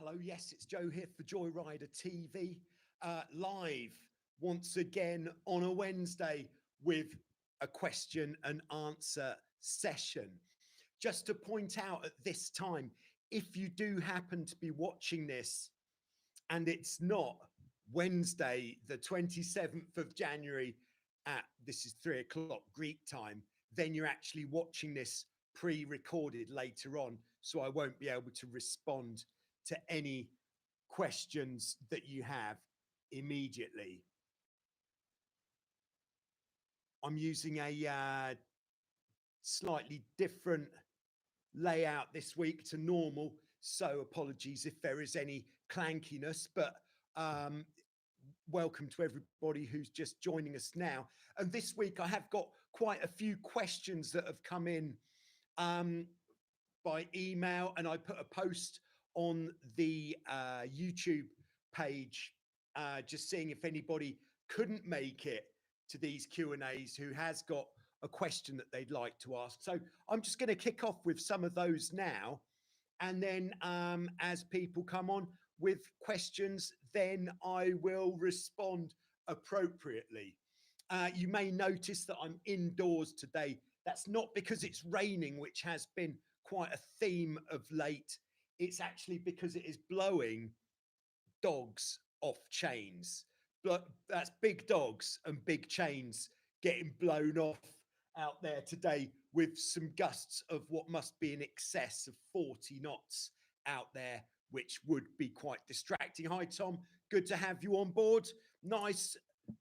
Hello, yes, it's Joe here for Joyrider TV, live once again on a Wednesday with a question and answer session. Just to point out at this time, if you do happen to be watching this and it's not Wednesday, the 27th of January this is 3 o'clock Greek time, then you're actually watching this pre-recorded later on, so I won't be able to respond to any questions that you have immediately. I'm using a slightly different layout this week to normal, so apologies if there is any clankiness, but welcome to everybody who's just joining us now. And this week I have got quite a few questions that have come in by email, and I put a post on the YouTube page just seeing if anybody couldn't make it to these Q&As who has got a question that they'd like to ask. So I'm just going to kick off with some of those now, and then as people come on with questions, then I will respond appropriately. You may notice that I'm indoors today. That's not because it's raining, which has been quite a theme of late. It's actually because it is blowing dogs off chains. But that's big dogs and big chains getting blown off out there today with some gusts of what must be in excess of 40 knots out there, which would be quite distracting. Hi, Tom. Good to have you on board. Nice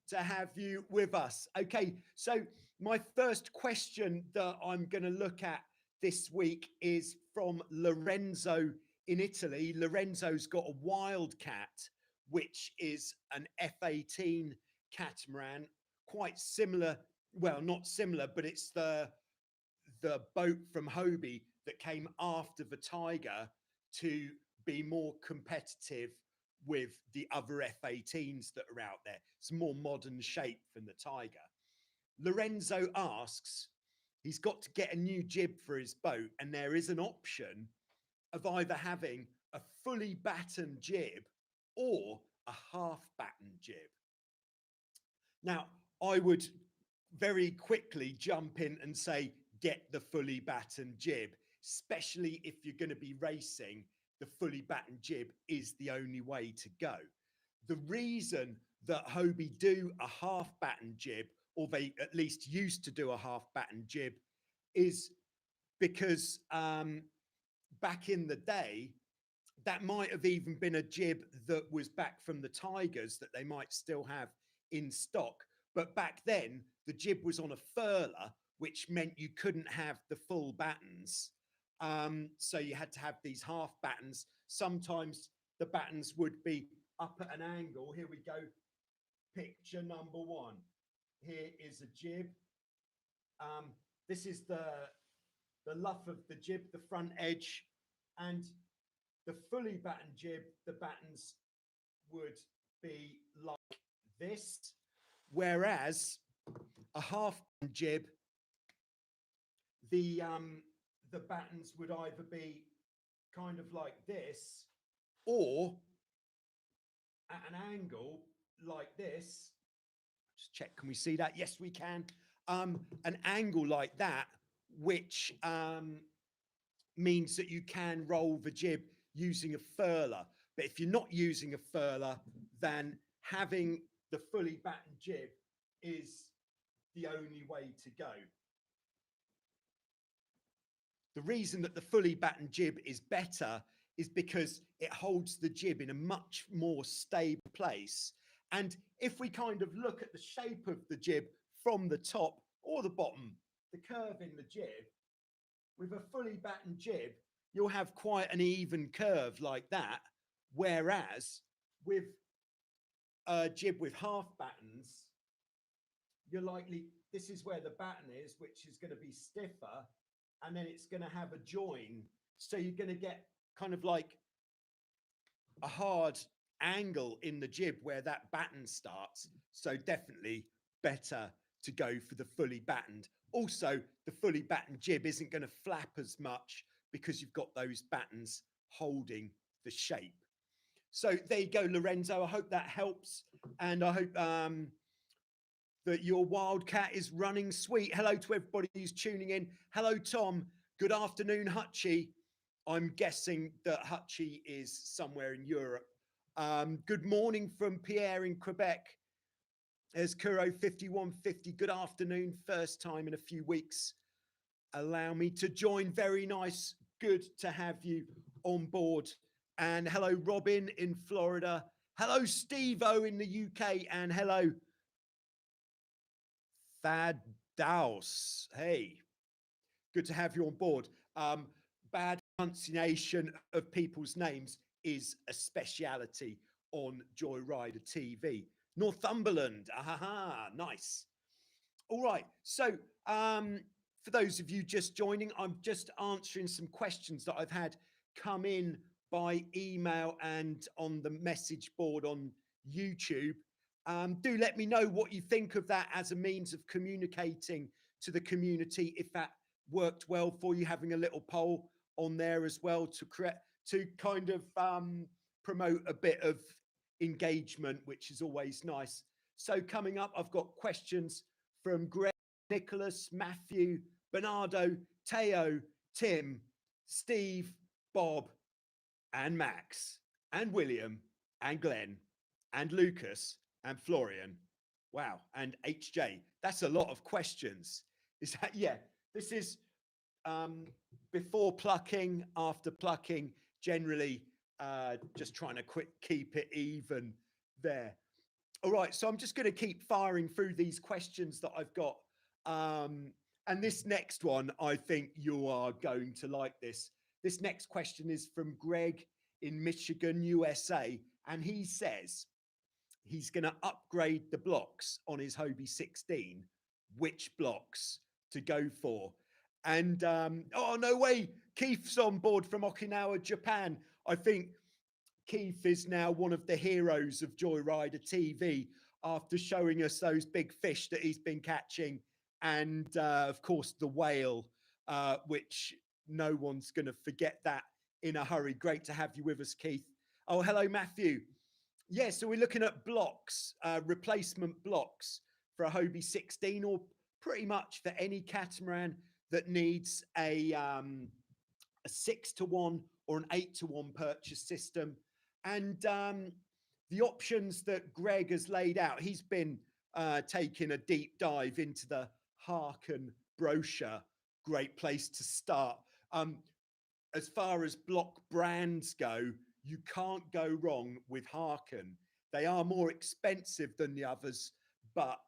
to have you with us. Okay, so my first question that I'm going to look at this week is from Lorenzo in Italy. Lorenzo's got a Wildcat, which is an F-18 catamaran, quite similar. Well, not similar, but it's the boat from Hobie that came after the Tiger to be more competitive with the other F-18s that are out there. It's a more modern shape than the Tiger. Lorenzo asks, he's got to get a new jib for his boat, and there is an option of either having a fully battened jib or a half battened jib. Now, I would very quickly jump in and say, get the fully battened jib, especially if you're going to be racing. The fully battened jib is the only way to go. The reason that Hobie do a half battened jib, or they at least used to do a half battened jib, is because back in the day, that might have even been a jib that was back from the Tigers that they might still have in stock. But back then, the jib was on a furler, which meant you couldn't have the full battens. So you had to have these half battens. Sometimes the battens would be up at an angle. Here we go. Picture number one. Here is a jib. This is the luff of the jib, the front edge, and the fully battened jib, the battens would be like this, whereas a half jib, the battens would either be kind of like this or at an angle like this. Just check, can we see that? Yes, we can. An angle like that, which means that you can roll the jib using a furler. But if you're not using a furler, then having the fully battened jib is the only way to go. The reason that the fully battened jib is better is because it holds the jib in a much more stable place. And if we kind of look at the shape of the jib from the top or the bottom, the curve in the jib, with a fully battened jib, you'll have quite an even curve like that. Whereas with a jib with half battens, you're likely, this is where the batten is, which is going to be stiffer, and then it's going to have a join. So you're going to get kind of like a hard angle in the jib where that batten starts. So definitely better to go for the fully battened. Also, the fully battened jib isn't going to flap as much because you've got those battens holding the shape. So there you go, Lorenzo. I hope that helps. And I hope that your Wildcat is running sweet. Hello to everybody who's tuning in. Hello, Tom. Good afternoon, Hutchie. I'm guessing that Hutchie is somewhere in Europe. Good morning from Pierre in Quebec. There's Kuro 5150. Good afternoon. First time in a few weeks. Allow me to join. Very nice. Good to have you on board. And hello, Robin in Florida. Hello, Steve-O in the UK. And hello, Thadaus. Hey, good to have you on board. Bad pronunciation of people's names is a speciality on Joyrider TV. Northumberland, aha, nice. All right, so for those of you just joining, I'm just answering some questions that I've had come in by email and on the message board on YouTube. Do let me know what you think of that as a means of communicating to the community, if that worked well for you, having a little poll on there as well to kind of promote a bit of engagement, which is always nice. So coming up, I've got questions from Greg, Nicholas, Matthew, Bernardo, Teo, Tim, Steve, Bob, and Max, and William, and Glenn, and Lucas, and Florian. Wow, and HJ. That's a lot of questions. Is that, yeah, this is before plucking, after plucking, generally just trying to keep it even there. All right, so I'm just going to keep firing through these questions that I've got. And this next one, I think you are going to like this. This next question is from Greg in Michigan, USA. And he says he's going to upgrade the blocks on his Hobie 16. Which blocks to go for? And, oh, no way. Keith's on board from Okinawa, Japan. I think Keith is now one of the heroes of Joyrider TV after showing us those big fish that he's been catching. And, of course, the whale, which no one's going to forget that in a hurry. Great to have you with us, Keith. Oh, hello, Matthew. Yeah, so we're looking at blocks, replacement blocks for a Hobie 16, or pretty much for any catamaran that needs a 6-to-1 or an 8-to-1 purchase system. And the options that Greg has laid out, he's been taking a deep dive into the Harken brochure. Great place to start. As far as block brands go, you can't go wrong with Harken. They are more expensive than the others, but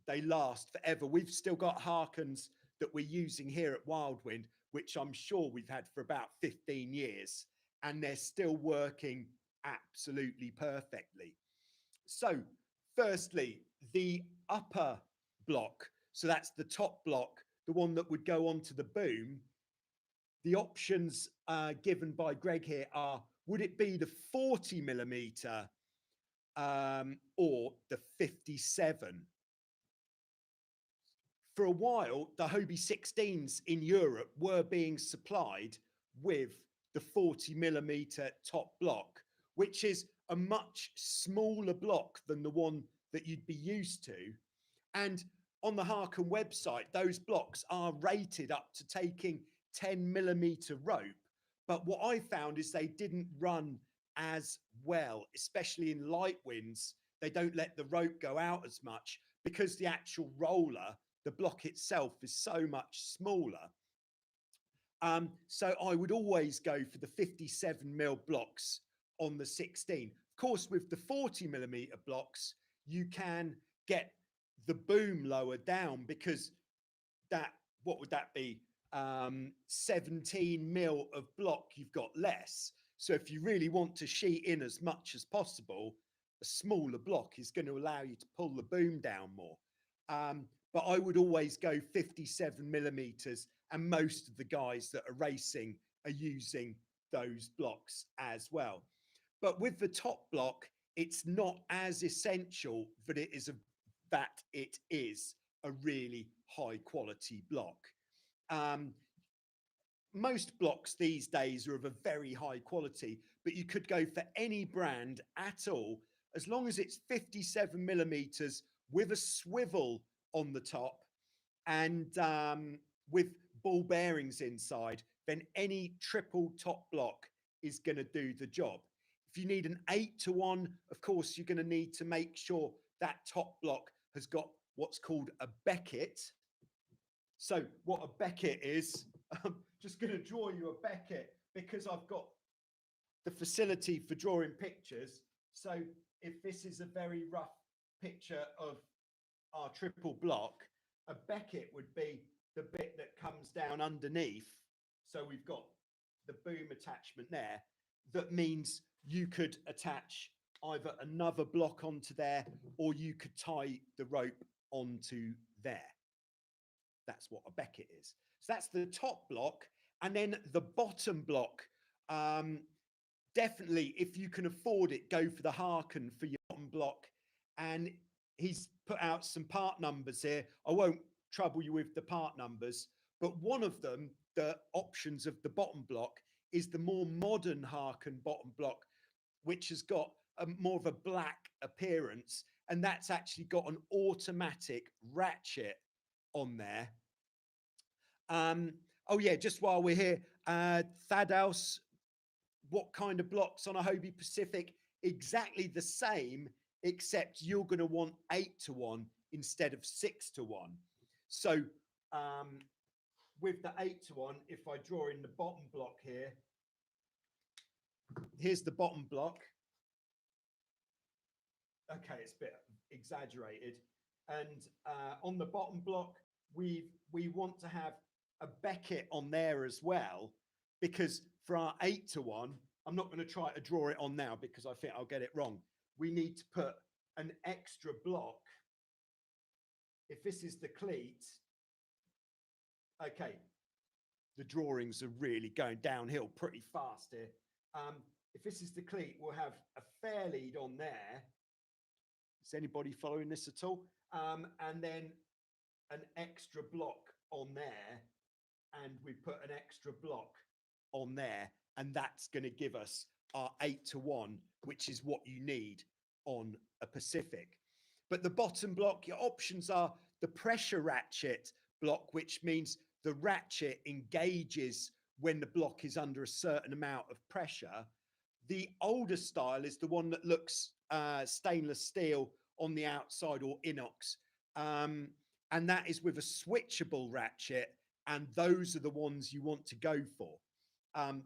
they last forever. We've still got Harkens that we're using here at Wildwind, which I'm sure we've had for about 15 years, and they're still working absolutely perfectly. So firstly, the upper block, so that's the top block, the one that would go onto the boom. The options given by Greg here are, would it be the 40mm or the 57? For a while, the Hobie 16s in Europe were being supplied with the 40mm top block, which is a much smaller block than the one that you'd be used to. And on the Harken website, those blocks are rated up to taking 10mm rope. But what I found is they didn't run as well, especially in light winds. They don't let the rope go out as much because the actual roller, the block itself, is so much smaller. So I would always go for the 57mm blocks on the 16. Of course, with the 40mm blocks, you can get the boom lower down, because that, what would that be? 17mm of block, you've got less. So if you really want to sheet in as much as possible, a smaller block is going to allow you to pull the boom down more. But I would always go 57mm, and most of the guys that are racing are using those blocks as well. But with the top block, it's not as essential that it is a really high quality block. most blocks these days are of a very high quality, but you could go for any brand at all, as long as it's 57 millimeters with a swivel on the top and with ball bearings inside, then any triple top block is going to do the job. If you need an 8-to-1, of course, you're going to need to make sure that top block has got what's called a Beckett. So what a Beckett is, I'm just going to draw you a Beckett because I've got the facility for drawing pictures. So if this is a very rough picture of our triple block, a Beckett would be the bit that comes down underneath. So we've got the boom attachment there. That means you could attach either another block onto there, or you could tie the rope onto there. That's what a Beckett is. So that's the top block. And then the bottom block, definitely, if you can afford it, go for the Harken for your bottom block. And he's put out some part numbers here. I won't trouble you with the part numbers, but one of them, the options of the bottom block, is the more modern Harken bottom block, which has got more of a black appearance. And that's actually got an automatic ratchet on there. Oh yeah, just while we're here, Thaddeus, what kind of blocks on a Hobie Pacific? Exactly the same, except you're going to want 8-to-1 instead of 6-to-1. So with the 8-to-1, if I draw in the bottom block here, here's the bottom block. Okay, it's a bit exaggerated. And on the bottom block, we want to have a Beckett on there as well, because for our 8-to-1, I'm not going to try to draw it on now because I think I'll get it wrong. We need to put an extra block. If this is the cleat, okay, the drawings are really going downhill pretty fast here. If this is the cleat, we'll have a fair lead on there. Is anybody following this at all? And then an extra block on there, and we put an extra block on there, and that's going to give us our 8-to-1, which is what you need on a Pacific. But the bottom block, your options are the pressure ratchet block, which means the ratchet engages when the block is under a certain amount of pressure. The older style is the one that looks stainless steel on the outside or inox. And that is with a switchable ratchet. And those are the ones you want to go for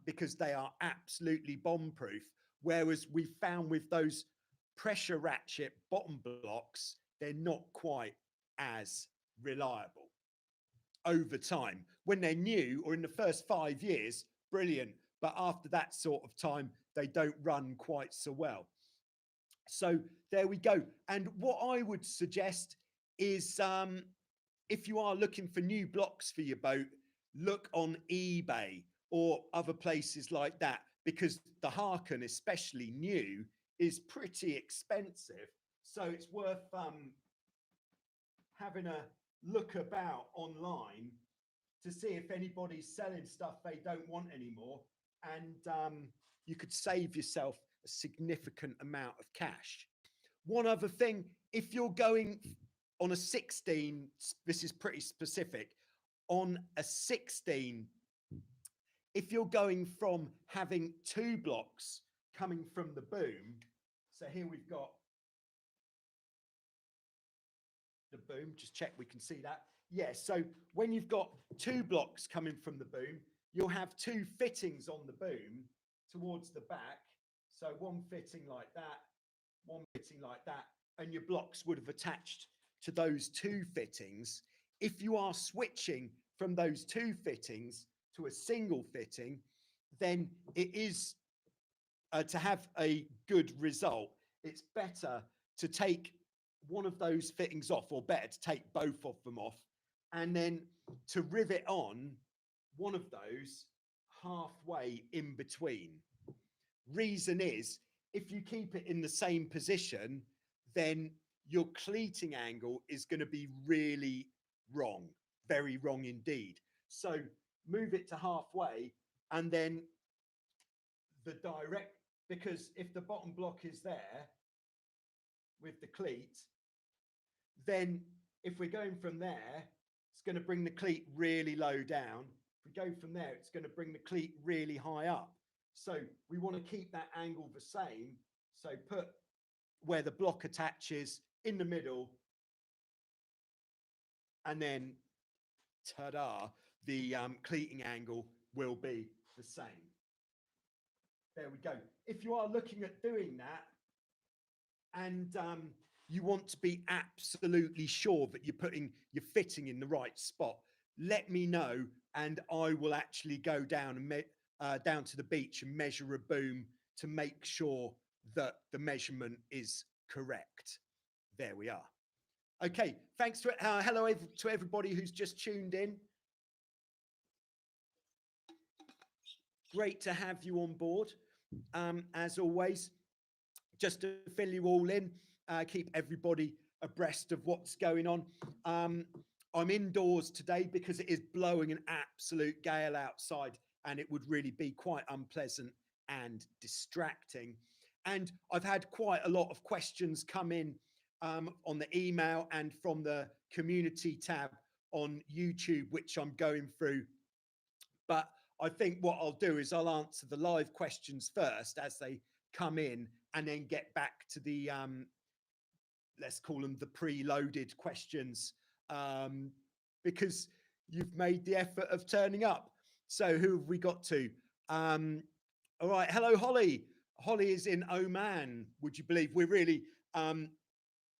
because they are absolutely bomb proof. Whereas we found with those pressure ratchet bottom blocks, they're not quite as reliable over time. When they're new or in the first 5 years, brilliant. But after that sort of time, they don't run quite so well. So there we go. And what I would suggest is if you are looking for new blocks for your boat, look on eBay or other places like that, because the Harken, especially new, is pretty expensive. So it's worth having a look about online to see if anybody's selling stuff they don't want anymore. And you could save yourself a significant amount of cash. One other thing, if you're going on a 16, this is pretty specific, on a 16, if you're going from having 2 blocks coming from the boom, so here we've got the boom, just check we can see that. Yeah, so when you've got 2 blocks coming from the boom, you'll have 2 fittings on the boom towards the back. So one fitting like that, one fitting like that, and your blocks would have attached to those 2 fittings. If you are switching from those 2 fittings to a single fitting, then it is to have a good result, it's better to take one of those fittings off, or better to take both of them off, and then to rivet on one of those halfway in between. Reason is, if you keep it in the same position, then your cleating angle is going to be really wrong, very wrong indeed. So move it to halfway, and then the direct, because if the bottom block is there with the cleat, then if we're going from there, it's going to bring the cleat really low down. If we go from there, it's going to bring the cleat really high up. So we want to keep that angle the same. So put where the block attaches in the middle, and then ta-da, the cleating angle will be the same. There we go. If you are looking at doing that, and you want to be absolutely sure that you're fitting in the right spot, let me know, and I will actually go down and down to the beach and measure a boom to make sure that the measurement is correct. There we are. Okay, thanks to hello to everybody who's just tuned in. Great to have you on board. As always, just to fill you all in, keep everybody abreast of what's going on. I'm indoors today because it is blowing an absolute gale outside, and it would really be quite unpleasant and distracting. And I've had quite a lot of questions come in on the email and from the community tab on YouTube, which I'm going through. But I think what I'll do is I'll answer the live questions first as they come in, and then get back to the, let's call them the preloaded questions, because you've made the effort of turning up. So who have we got to? All right. Hello, Holly. Holly is in Oman. Would you believe we're really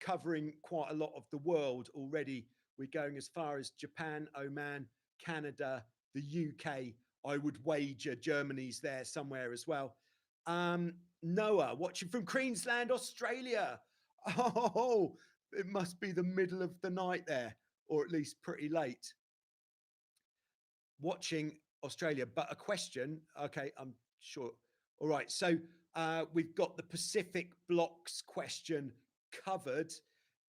covering quite a lot of the world already? We're going as far as Japan, Oman, Canada, the UK. I would wager Germany's there somewhere as well. Noah, watching from Queensland, Australia. Oh, it must be the middle of the night there, or at least pretty late. Watching Australia, but a question. Okay, I'm sure. All right, so we've got the Pacific blocks question covered.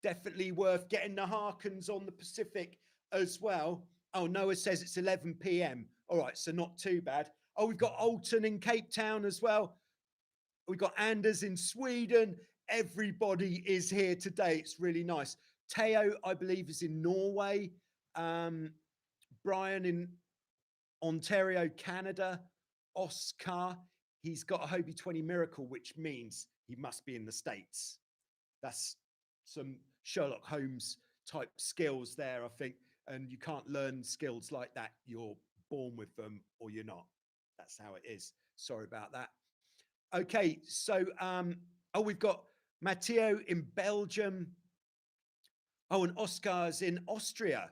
Definitely worth getting the Harkins on the Pacific as well. Oh, Noah says it's 11 p.m. All right, so not too bad. Oh, we've got Alton in Cape Town as well. We've got Anders in Sweden. Everybody is here today. It's really nice. Teo, I believe, is in Norway. Brian in Ontario, Canada. Oscar, he's got a Hobie 20 Miracle, which means he must be in the States. That's some Sherlock Holmes type skills there, I think. And you can't learn skills like that. You're born with them or you're not. That's how it is. Sorry about that. Okay, so oh, we've got Matteo in Belgium. Oh, and Oscar's in Austria.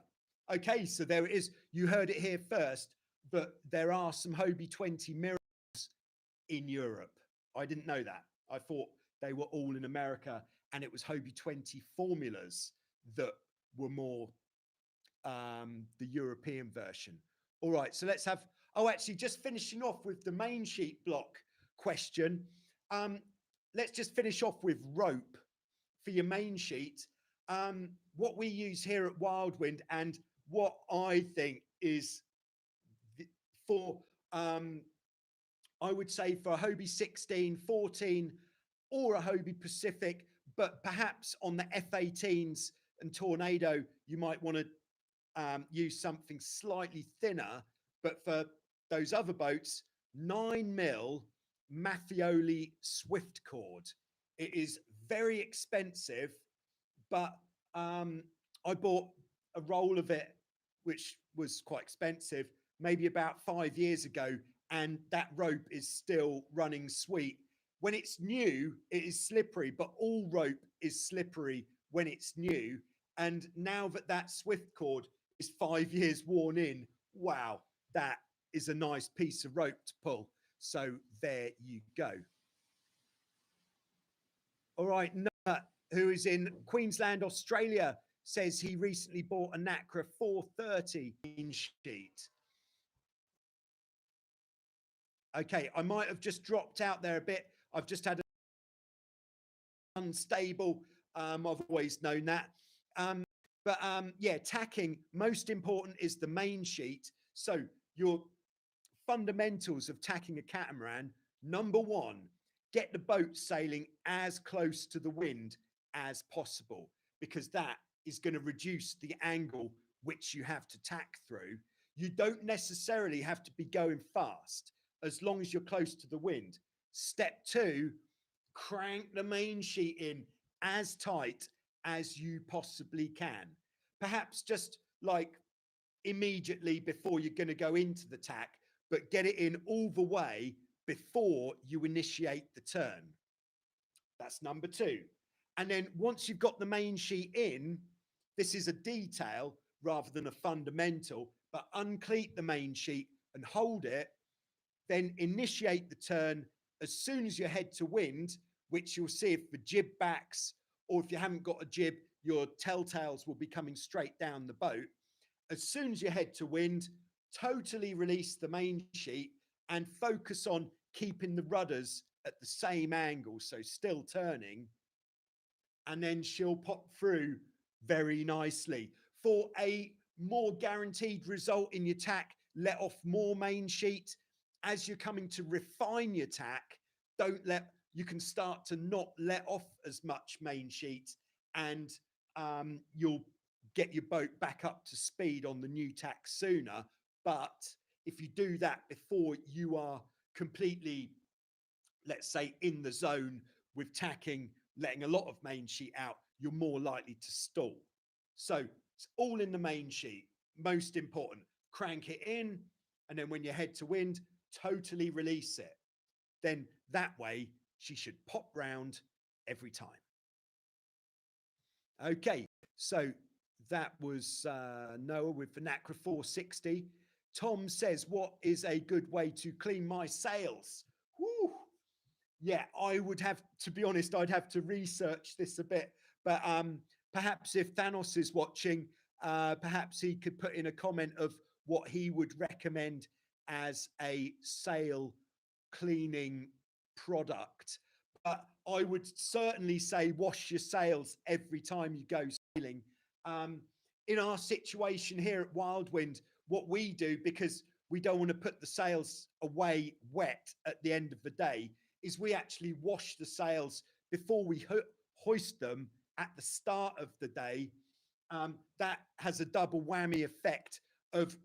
Okay, so there it is. You heard it here first, but there are some Hobie 20 mirrors in Europe. I didn't know that. I thought they were all in America, and it was Hobie 20 formulas that were more the European version. All right, so let's have, oh, actually just finishing off with the main sheet block question. Let's just finish off with rope for your main sheet. What we use here at Wildwind, and what I think is for, I would say for a Hobie 16, 14, or a Hobie Pacific, but perhaps on the F18s and Tornado, you might want to use something slightly thinner. But for those other boats, 9mm Mattioli Swift cord. It is very expensive, but I bought a roll of it, which was quite expensive, maybe about 5 years ago, and that rope is still running sweet. When it's new, it is slippery, but all rope is slippery when it's new. And now that that Swift cord is 5 years worn in, wow, that is a nice piece of rope to pull. So there you go. All right, Nut, who is in Queensland, Australia, says he recently bought a Nacra 430 sheet. Okay, I might have just dropped out there a bit. I've just had an unstable. I've always known that. But yeah, tacking, most important is the main sheet. So your fundamentals of tacking a catamaran. Number one, get the boat sailing as close to the wind as possible, because that is going to reduce the angle which you have to tack through. You don't necessarily have to be going fast as long as you're close to the wind. Step two, crank the main sheet in as tight as you possibly can. Perhaps just like immediately before you're going to go into the tack, but get it in all the way before you initiate the turn. That's number two. And then once you've got the main sheet in, this is a detail rather than a fundamental, but uncleat the main sheet and hold it, then initiate the turn as soon as you head to wind, which you'll see if the jib backs, or if you haven't got a jib, your telltales will be coming straight down the boat. As soon as you head to wind, totally release the main sheet and focus on keeping the rudders at the same angle, so still turning, and then she'll pop through very nicely. For a more guaranteed result in your tack, let off more main sheet. As you're coming to refine your tack, you can start to not let off as much main sheet, and you'll get your boat back up to speed on the new tack sooner. But if you do that before you are completely, let's say, in the zone with tacking, letting a lot of main sheet out, you're more likely to stall. So it's all in the main sheet. Most important, crank it in, and then when you head to wind, totally release it. Then that way she should pop round every time. Okay, so that was Noah with Vernacular 460. Tom says, what is a good way to clean my sails? Whew. Yeah, I would have, to be honest, I'd have to research this a bit. But perhaps if Thanos is watching, perhaps he could put in a comment of what he would recommend as a sail cleaning product. But I would certainly say wash your sails every time you go sailing. In our situation here at Wildwind, what we do, because we don't want to put the sails away wet at the end of the day, is we actually wash the sails before we hoist them at the start of the day. That has a double whammy effect of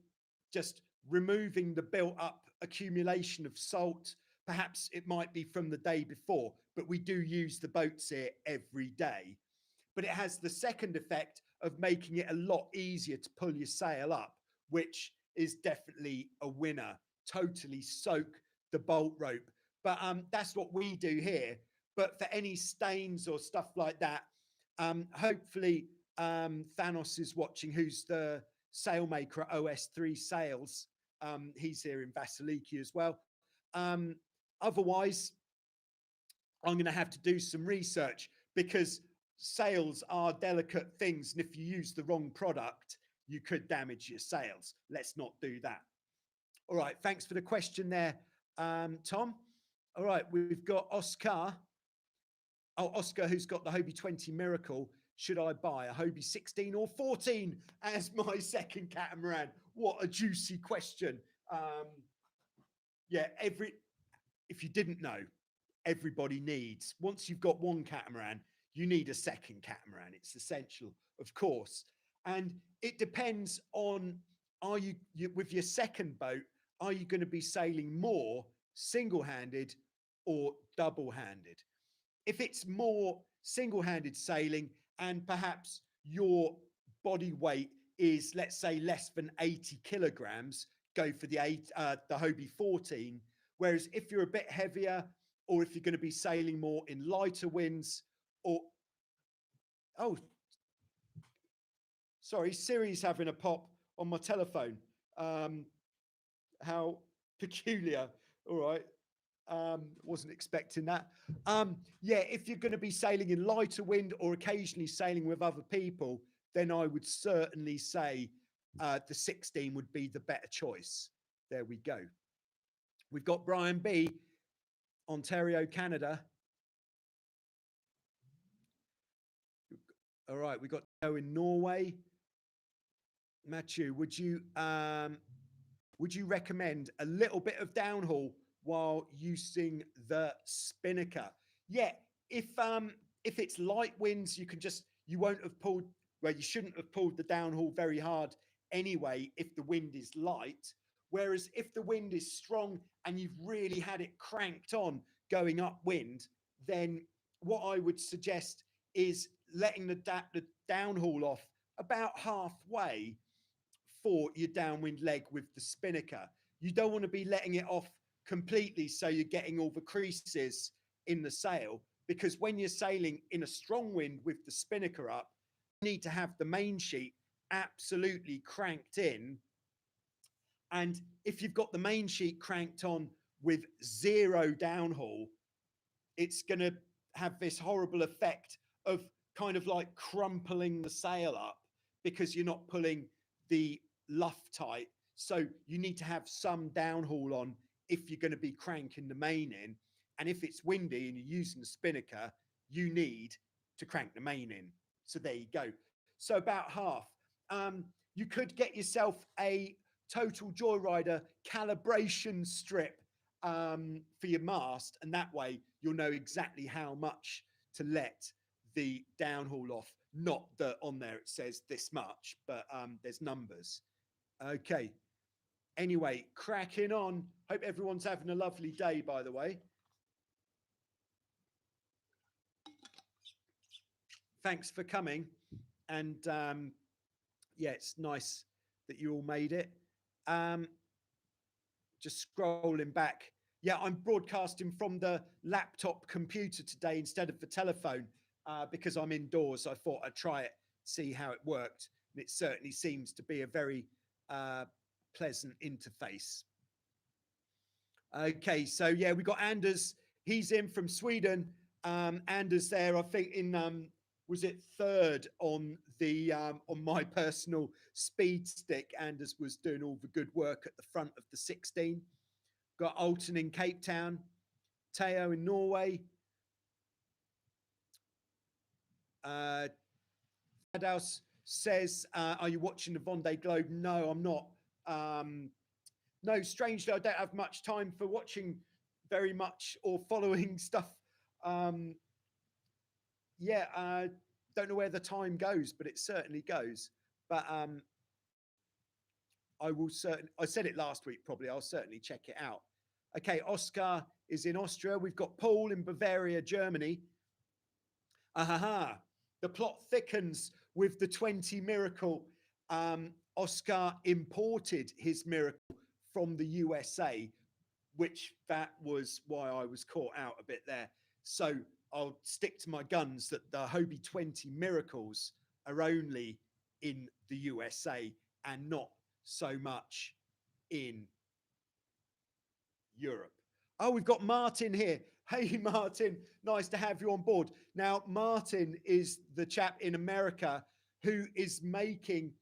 just removing the built up accumulation of salt. Perhaps it might be from the day before, but we do use the boats here every day. But it has the second effect of making it a lot easier to pull your sail up, which is definitely a winner. Totally soak the bolt rope. But that's what we do here. But for any stains or stuff like that, hopefully Thanos is watching, who's the sailmaker at OS3 Sails. He's here in Vasiliki as well. Otherwise, I'm going to have to do some research, because sails are delicate things. And if you use the wrong product, you could damage your sails. Let's not do that. All right. Thanks for the question there, Tom. All right. We've got Oscar. Oh, Oscar, who's got the Hobie 20 Miracle. Should I buy a Hobie 16 or 14 as my second catamaran? What a juicy question. Yeah, if you didn't know, everybody needs, once you've got one catamaran, you need a second catamaran. It's essential, of course. And it depends on, are you with your second boat, are you going to be sailing more single-handed or double-handed? If it's more single-handed sailing, and perhaps your body weight is, let's say, less than 80 kilograms, go for the Hobie 14. Whereas if you're a bit heavier, or if you're going to be sailing more in lighter winds, or, oh, sorry, Siri's having a pop on my telephone. How peculiar. All right. Wasn't expecting that. Yeah, if you're going to be sailing in lighter wind or occasionally sailing with other people, then I would certainly say the 16 would be the better choice. There we go. We've got Brian B, Ontario, Canada. All right, we've got Joe in Norway. Matthew, would you would you recommend a little bit of downhaul while using the spinnaker? Yeah, if it's light winds, you won't have pulled, well, you shouldn't have pulled the downhaul very hard anyway if the wind is light. Whereas if the wind is strong and you've really had it cranked on going upwind, then what I would suggest is letting the downhaul off about halfway for your downwind leg with the spinnaker. You don't want to be letting it off completely so you're getting all the creases in the sail, because when you're sailing in a strong wind with the spinnaker up, you need to have the main sheet absolutely cranked in. And if you've got the main sheet cranked on with zero downhaul, it's going to have this horrible effect of kind of like crumpling the sail up because you're not pulling the luff tight. So you need to have some downhaul on if you're going to be cranking the main in. And if it's windy and you're using the spinnaker, you need to crank the main in. So there you go. So about half. You could get yourself a Total Joyrider calibration strip for your mast, and that way you'll know exactly how much to let the downhaul off. Not that on there it says this much, but there's numbers. Okay. Anyway, cracking on. Hope everyone's having a lovely day, by the way. Thanks for coming. And yeah, it's nice that you all made it. Just scrolling back. Yeah, I'm broadcasting from the laptop computer today instead of the telephone because I'm indoors. So I thought I'd try it, see how it worked. And it certainly seems to be a very pleasant interface. Okay, so yeah, we got Anders. He's in from Sweden. Anders there, I think in was it third on the on my personal speed stick. Anders was doing all the good work at the front of the 16. Got Alton in Cape Town, Teo in Norway. Fadaus says, are you watching the Vendée Globe? No, I'm not. No, strangely, I don't have much time for watching very much or following stuff. Yeah, don't know where the time goes, but it certainly goes. But I will certainly, I said it last week, probably, I'll certainly check it out. Okay, Oscar is in Austria. We've got Paul in Bavaria, Germany. Ahaha, the plot thickens with the 20 Miracle. Oscar imported his Miracle from the USA, which that was why I was caught out a bit there. So I'll stick to my guns that the Hobie 20 Miracles are only in the USA and not so much in Europe. Oh, we've got Martin here. Hey, Martin, nice to have you on board. Now, Martin is the chap in America who is making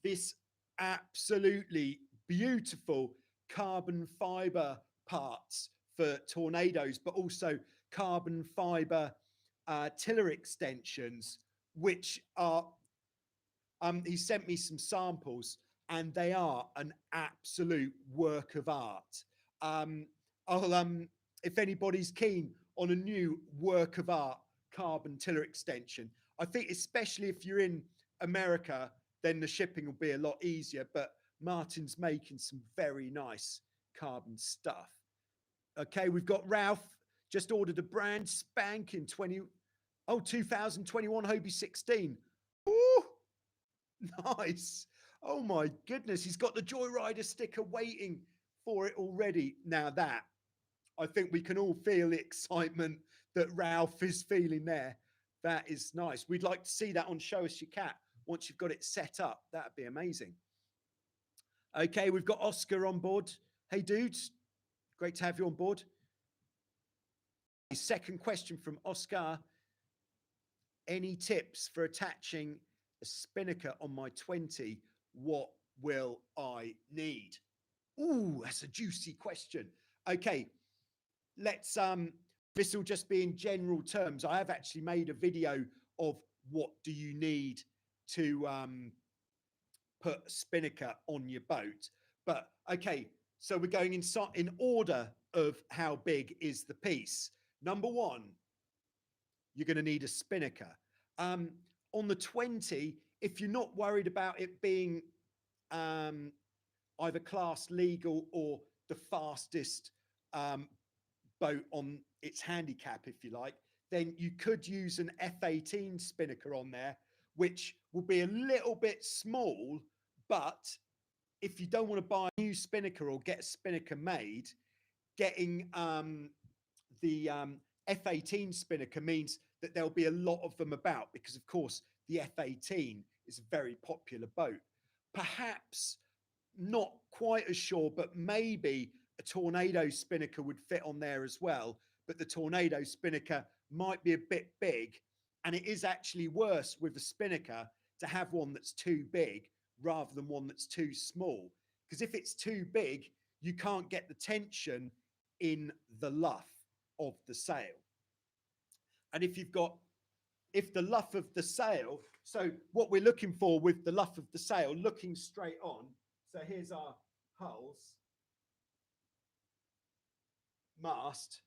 this absolutely beautiful carbon fiber parts for tornadoes, but also carbon fiber tiller extensions, which are, he sent me some samples and they are an absolute work of art. If anybody's keen on a new work of art carbon tiller extension, I think especially if you're in America, then the shipping will be a lot easier. But Martin's making some very nice carbon stuff. Okay, we've got Ralph, just ordered a brand spanking 2021 Hobie 16. Ooh, nice. Oh my goodness, he's got the Joyrider sticker waiting for it already. Now that, I think we can all feel the excitement that Ralph is feeling there. That is nice. We'd like to see that on Show Us Your Cat once you've got it set up. That'd be amazing. Okay, we've got Oscar on board. Hey, dudes. Great to have you on board. Second question from Oscar. Any tips for attaching a spinnaker on my 20? What will I need? Ooh, that's a juicy question. Okay, let's this will just be in general terms. I have actually made a video of what do you need to put a spinnaker on your boat, But okay, so we're going in order of how big is the piece. Number one, you're going to need a spinnaker. On the 20, if you're not worried about it being either class legal or the fastest boat on its handicap, if you like, then you could use an F18 spinnaker on there, which will be a little bit small. But if you don't want to buy a new spinnaker or get a spinnaker made, getting the F18 spinnaker means that there'll be a lot of them about, because of course the F18 is a very popular boat. Perhaps not quite as sure, but maybe a Tornado spinnaker would fit on there as well. But the Tornado spinnaker might be a bit big, and it is actually worse with a spinnaker to have one that's too big rather than one that's too small. Because if it's too big, you can't get the tension in the luff of the sail. And if the luff of the sail, so what we're looking for with the luff of the sail, looking straight on, so here's our hulls, mast.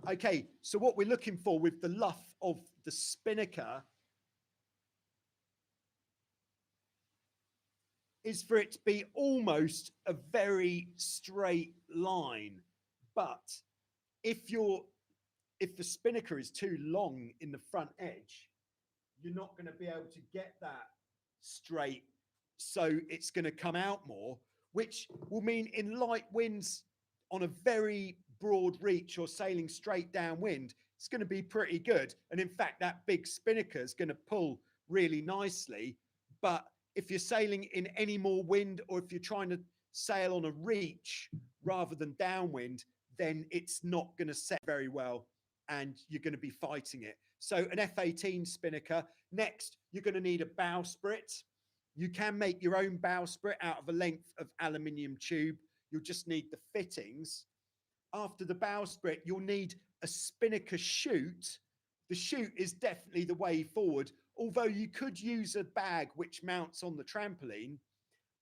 Okay, so what we're looking for with the luff of the spinnaker is for it to be almost a very straight line. But if the spinnaker is too long in the front edge, you're not going to be able to get that straight. So it's going to come out more, which will mean in light winds on a very broad reach or sailing straight downwind, it's going to be pretty good. And in fact, that big spinnaker is going to pull really nicely. But if you're sailing in any more wind, or if you're trying to sail on a reach rather than downwind, then it's not going to set very well and you're going to be fighting it. So an F18 spinnaker. Next, you're going to need a bowsprit. You can make your own bowsprit out of a length of aluminium tube. You'll just need the fittings. After the bowsprit, you'll need a spinnaker chute. The chute is definitely the way forward, although you could use a bag which mounts on the trampoline.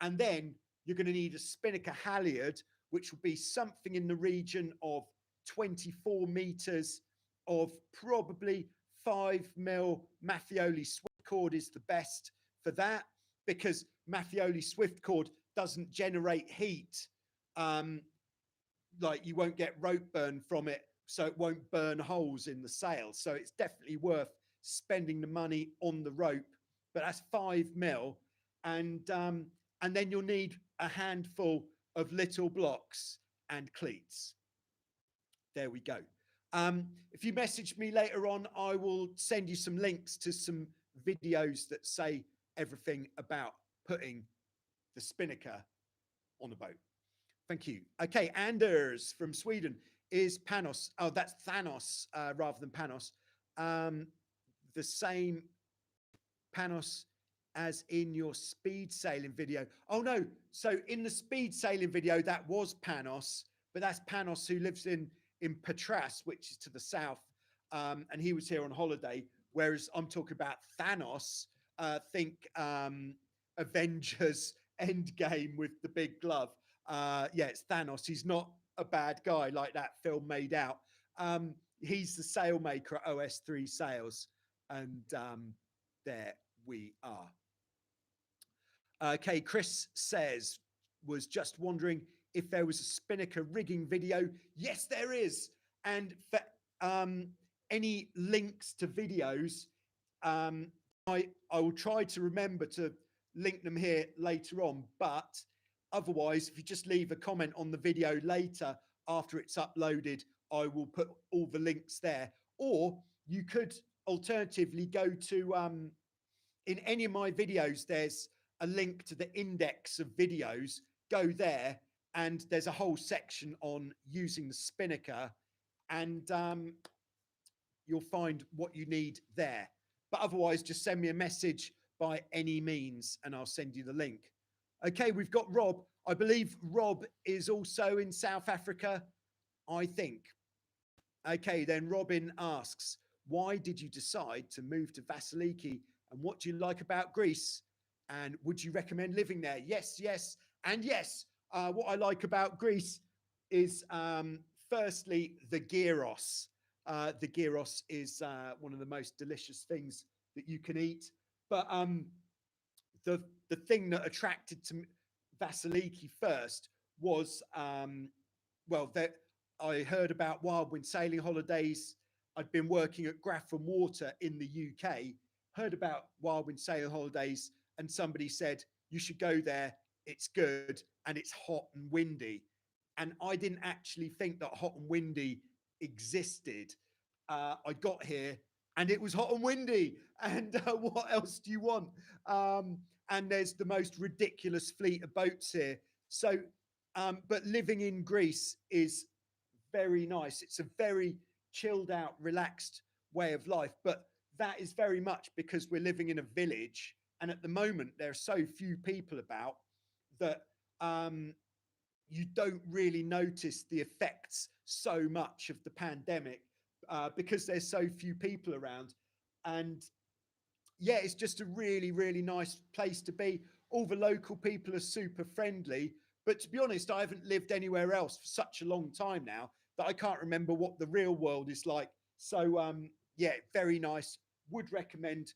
And then you're going to need a spinnaker halyard, which will be something in the region of 24 meters of probably 5mm Mathioli swift cord is the best for that, because Mathioli swift cord doesn't generate heat. Like you won't get rope burn from it, so it won't burn holes in the sail. So it's definitely worth spending the money on the rope, but that's 5mm. And then you'll need a handful of little blocks and cleats. There we go. If you message me later on, I will send you some links to some videos that say everything about putting the spinnaker on a boat. Thank you. Okay, Anders from Sweden. Is Panos, oh, that's Thanos rather than Panos, the same Panos as in your speed sailing video? Oh no, so in the speed sailing video, that was Panos, but that's Panos who lives in Patras, which is to the south, and he was here on holiday, whereas I'm talking about Thanos. Think Avengers Endgame with the big glove. Yeah, it's Thanos. He's not a bad guy like that film made out. He's the sailmaker at OS3 Sails, and there we are. Okay, Chris says, was just wondering if there was a spinnaker rigging video. Yes, there is. And for any links to videos, I will try to remember to link them here later on. But otherwise, if you just leave a comment on the video later after it's uploaded, I will put all the links there. Or you could alternatively go to, in any of my videos, there's a link to the index of videos. Go there, and there's a whole section on using the spinnaker, and you'll find what you need there. But otherwise, just send me a message by any means, and I'll send you the link. Okay, we've got Rob. I believe Rob is also in South Africa, I think. Okay, then Robin asks, why did you decide to move to Vasiliki, and what do you like about Greece? And would you recommend living there? Yes, yes, And yes, what I like about Greece is firstly the gyros. The gyros is one of the most delicious things that you can eat. But the the thing that attracted to Vasiliki first was well, that I heard about Wild Wind Sailing Holidays. I'd been working at Grafton Water in the UK, heard about Wild Wind Sailing Holidays, and somebody said, you should go there. It's good and it's hot and windy. And I didn't actually think that hot and windy existed. I got here and it was hot and windy. And what else do you want? And there's the most ridiculous fleet of boats here. So, but living in Greece is very nice. It's a very chilled out, relaxed way of life. But that is very much because we're living in a village. And at the moment, there are so few people about that you don't really notice the effects so much of the pandemic because there's so few people around. And yeah, it's just a really, really nice place to be. All the local people are super friendly. But to be honest, I haven't lived anywhere else for such a long time now that I can't remember what the real world is like. So yeah, very nice. Would recommend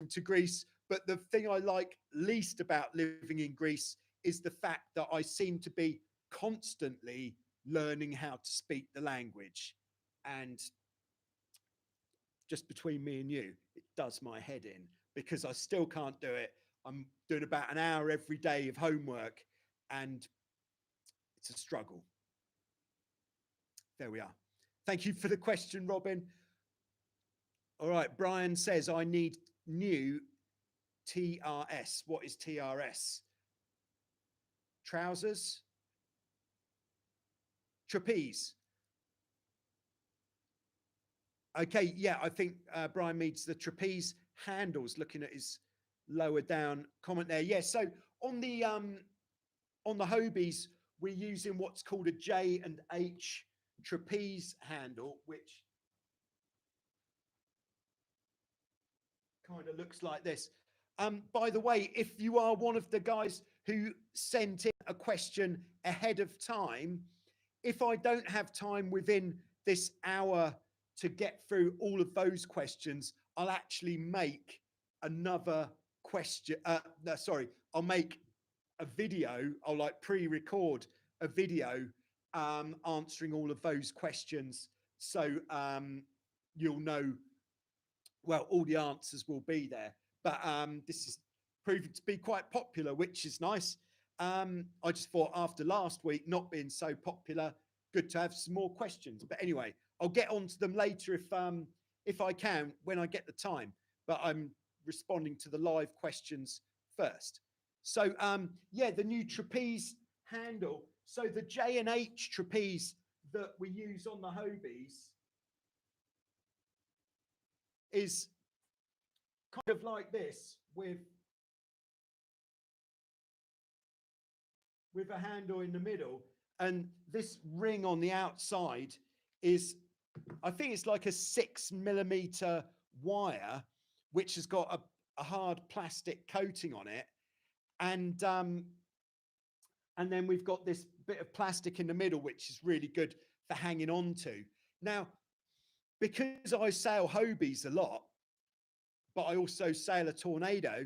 to Greece. But the thing I like least about living in Greece is the fact that I seem to be constantly learning how to speak the language. And just between me and you, it does my head in because I still can't do it. I'm doing about an hour every day of homework and it's a struggle. There we are. Thank you for the question, Robin. All right, Brian says, I need new TRS. What is TRS? Trousers? Trapeze. Okay, yeah, I think Brian means the trapeze handles, looking at his lower down comment there. Yeah, so on the Hobies, we're using what's called a J and H trapeze handle, which kind of looks like this. By the way, if you are one of the guys who sent in a question ahead of time, if I don't have time within this hour to get through all of those questions, I'll actually make another question. No, sorry, I'll make a video. I'll like pre-record a video answering all of those questions. So you'll know, well, all the answers will be there. But this is proving to be quite popular, which is nice. I just thought after last week not being so popular, good to have some more questions. But anyway, I'll get onto them later if I can, when I get the time. But I'm responding to the live questions first. So yeah, the new trapeze handle. So the J and H trapeze that we use on the Hobies is kind of like this with a handle in the middle, and this ring on the outside is, I think it's like a 6mm wire which has got a hard plastic coating on it, and then we've got this bit of plastic in the middle which is really good for hanging on to. Now, because I sail Hobies a lot, but I also sail a Tornado,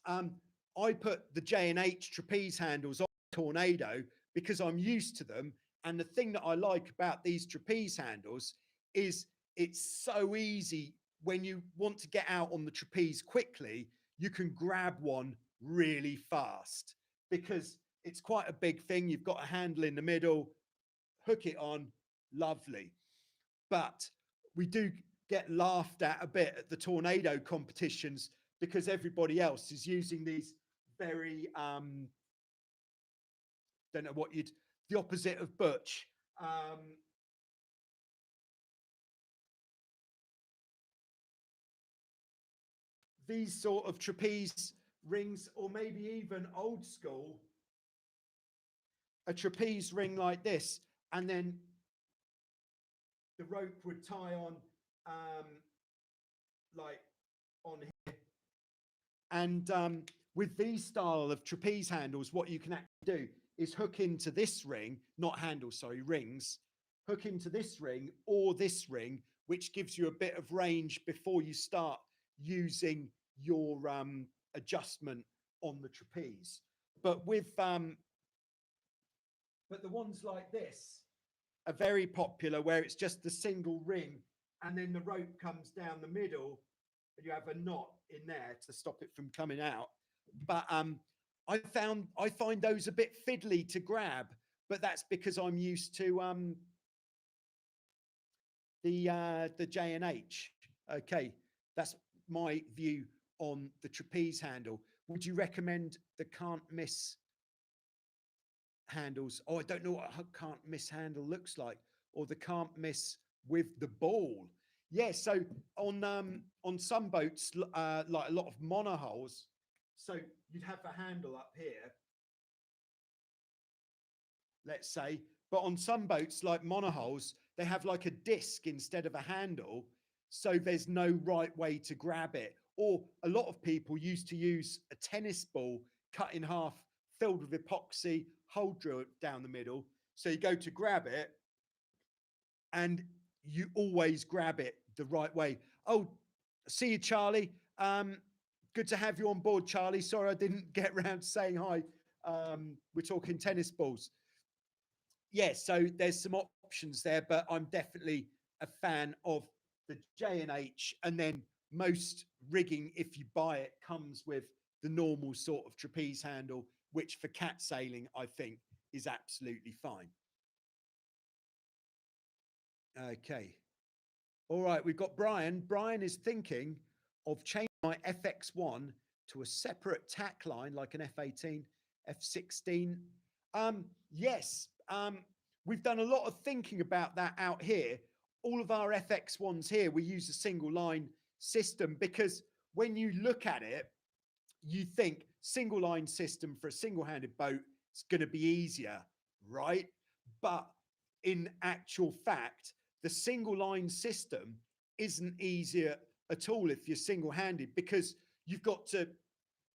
I put the J and H trapeze handles on Tornado because I'm used to them. And the thing that I like about these trapeze handles is it's so easy when you want to get out on the trapeze quickly, you can grab one really fast because it's quite a big thing. You've got a handle in the middle, hook it on, lovely. But we do get laughed at a bit at the Tornado competitions because everybody else is using these very don't know what you'd, the opposite of butch. These sort of trapeze rings, or maybe even old school, a trapeze ring like this, and then the rope would tie on like on here. And with these style of trapeze handles, what you can do is hook into this ring, not handle, sorry, rings, hook into this ring or this ring, which gives you a bit of range before you start using your adjustment on the trapeze. But with but the ones like this are very popular, where it's just the single ring and then the rope comes down the middle and you have a knot in there to stop it from coming out. But I find those a bit fiddly to grab, but that's because I'm used to the J&H. Okay, that's my view on the trapeze handle. Would you recommend the can't miss handles? Oh, I don't know what a can't miss handle looks like, or the can't miss with the ball. Yeah, so on some boats, like a lot of monohulls, so you'd have a handle up here, let's say, but on some boats like monohulls, they have like a disc instead of a handle, so there's no right way to grab it. Or a lot of people used to use a tennis ball cut in half, filled with epoxy, hole drilled down the middle. So you go to grab it and you always grab it the right way. Oh, see you, Charlie. Good to have you on board, Charlie. Sorry I didn't get around to saying hi. We're talking tennis balls. Yeah, so there's some options there, but I'm definitely a fan of the J&H, and then most rigging, if you buy it, comes with the normal sort of trapeze handle, which for cat sailing, I think is absolutely fine. Okay. All right, we've got Brian. Brian is thinking of changing my FX1 to a separate tack line, like an F18, F16. Yes, we've done a lot of thinking about that out here. All of our FX1s here, we use a single line system, because when you look at it, you think single line system for a single-handed boat is going to be easier, right? But in actual fact, the single line system isn't easier at all if you're single-handed, because you've got to,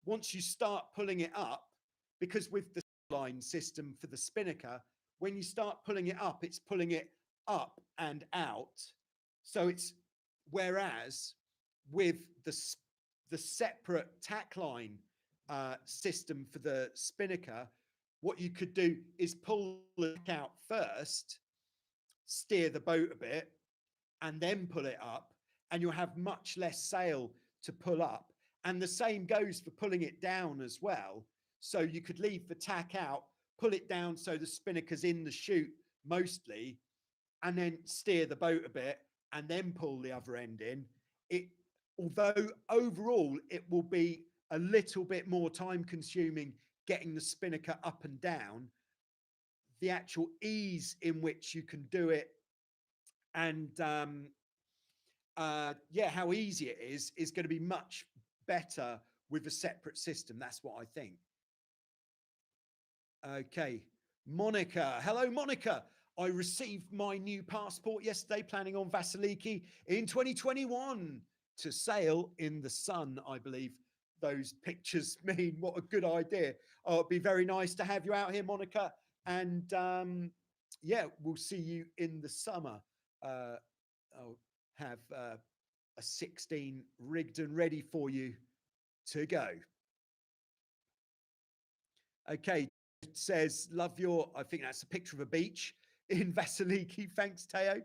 once you start pulling it up, because with the line system for the spinnaker, when you start pulling it up, it's pulling it up and out. So it's, whereas with the separate tack line system for the spinnaker, what you could do is pull it out first, steer the boat a bit, and then pull it up, and you'll have much less sail to pull up. And the same goes for pulling it down as well. So you could leave the tack out, pull it down so the spinnaker's in the chute mostly, and then steer the boat a bit and then pull the other end in. Although overall it will be a little bit more time consuming getting the spinnaker up and down, the actual ease in which you can do it, and yeah, how easy it is going to be much better with a separate system. That's what I think. Okay, Monica. Hello, Monica. I received my new passport yesterday, planning on Vasiliki in 2021 to sail in the sun, I believe those pictures mean. What a good idea. Oh, it'd be very nice to have you out here, Monica. And yeah, we'll see you in the summer. I'll have a 16 rigged and ready for you to go. Okay, it says, love your, I think that's a picture of a beach in Vasiliki. Thanks, Teo.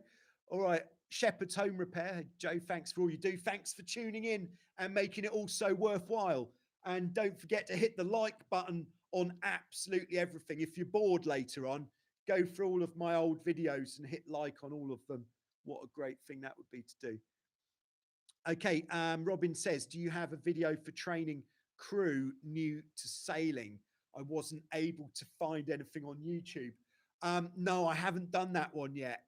All right, Shepherd's Home Repair. Joe, thanks for all you do. Thanks for tuning in and making it all so worthwhile. And don't forget to hit the like button on absolutely everything. If you're bored later on, go through all of my old videos and hit like on all of them. What a great thing that would be to do. Okay, Robin says, do you have a video for training crew new to sailing? I wasn't able to find anything on YouTube. No, I haven't done that one yet.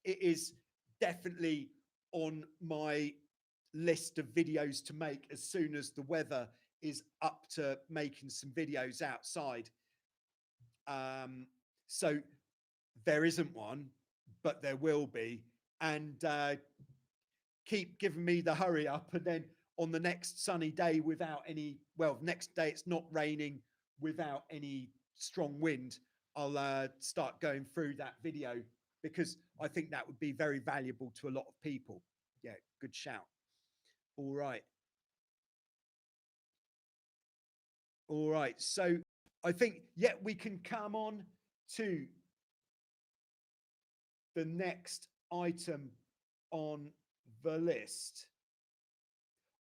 It is definitely on my list of videos to make as soon as the weather is up to making some videos outside. So there isn't one, but there will be. And keep giving me the hurry up, and then on the next sunny day without any, well, next day it's not raining without any strong wind, I'll start going through that video because I think that would be very valuable to a lot of people. Yeah, good shout. All right. All right. So I think, yeah, we can come on to the next item on the list.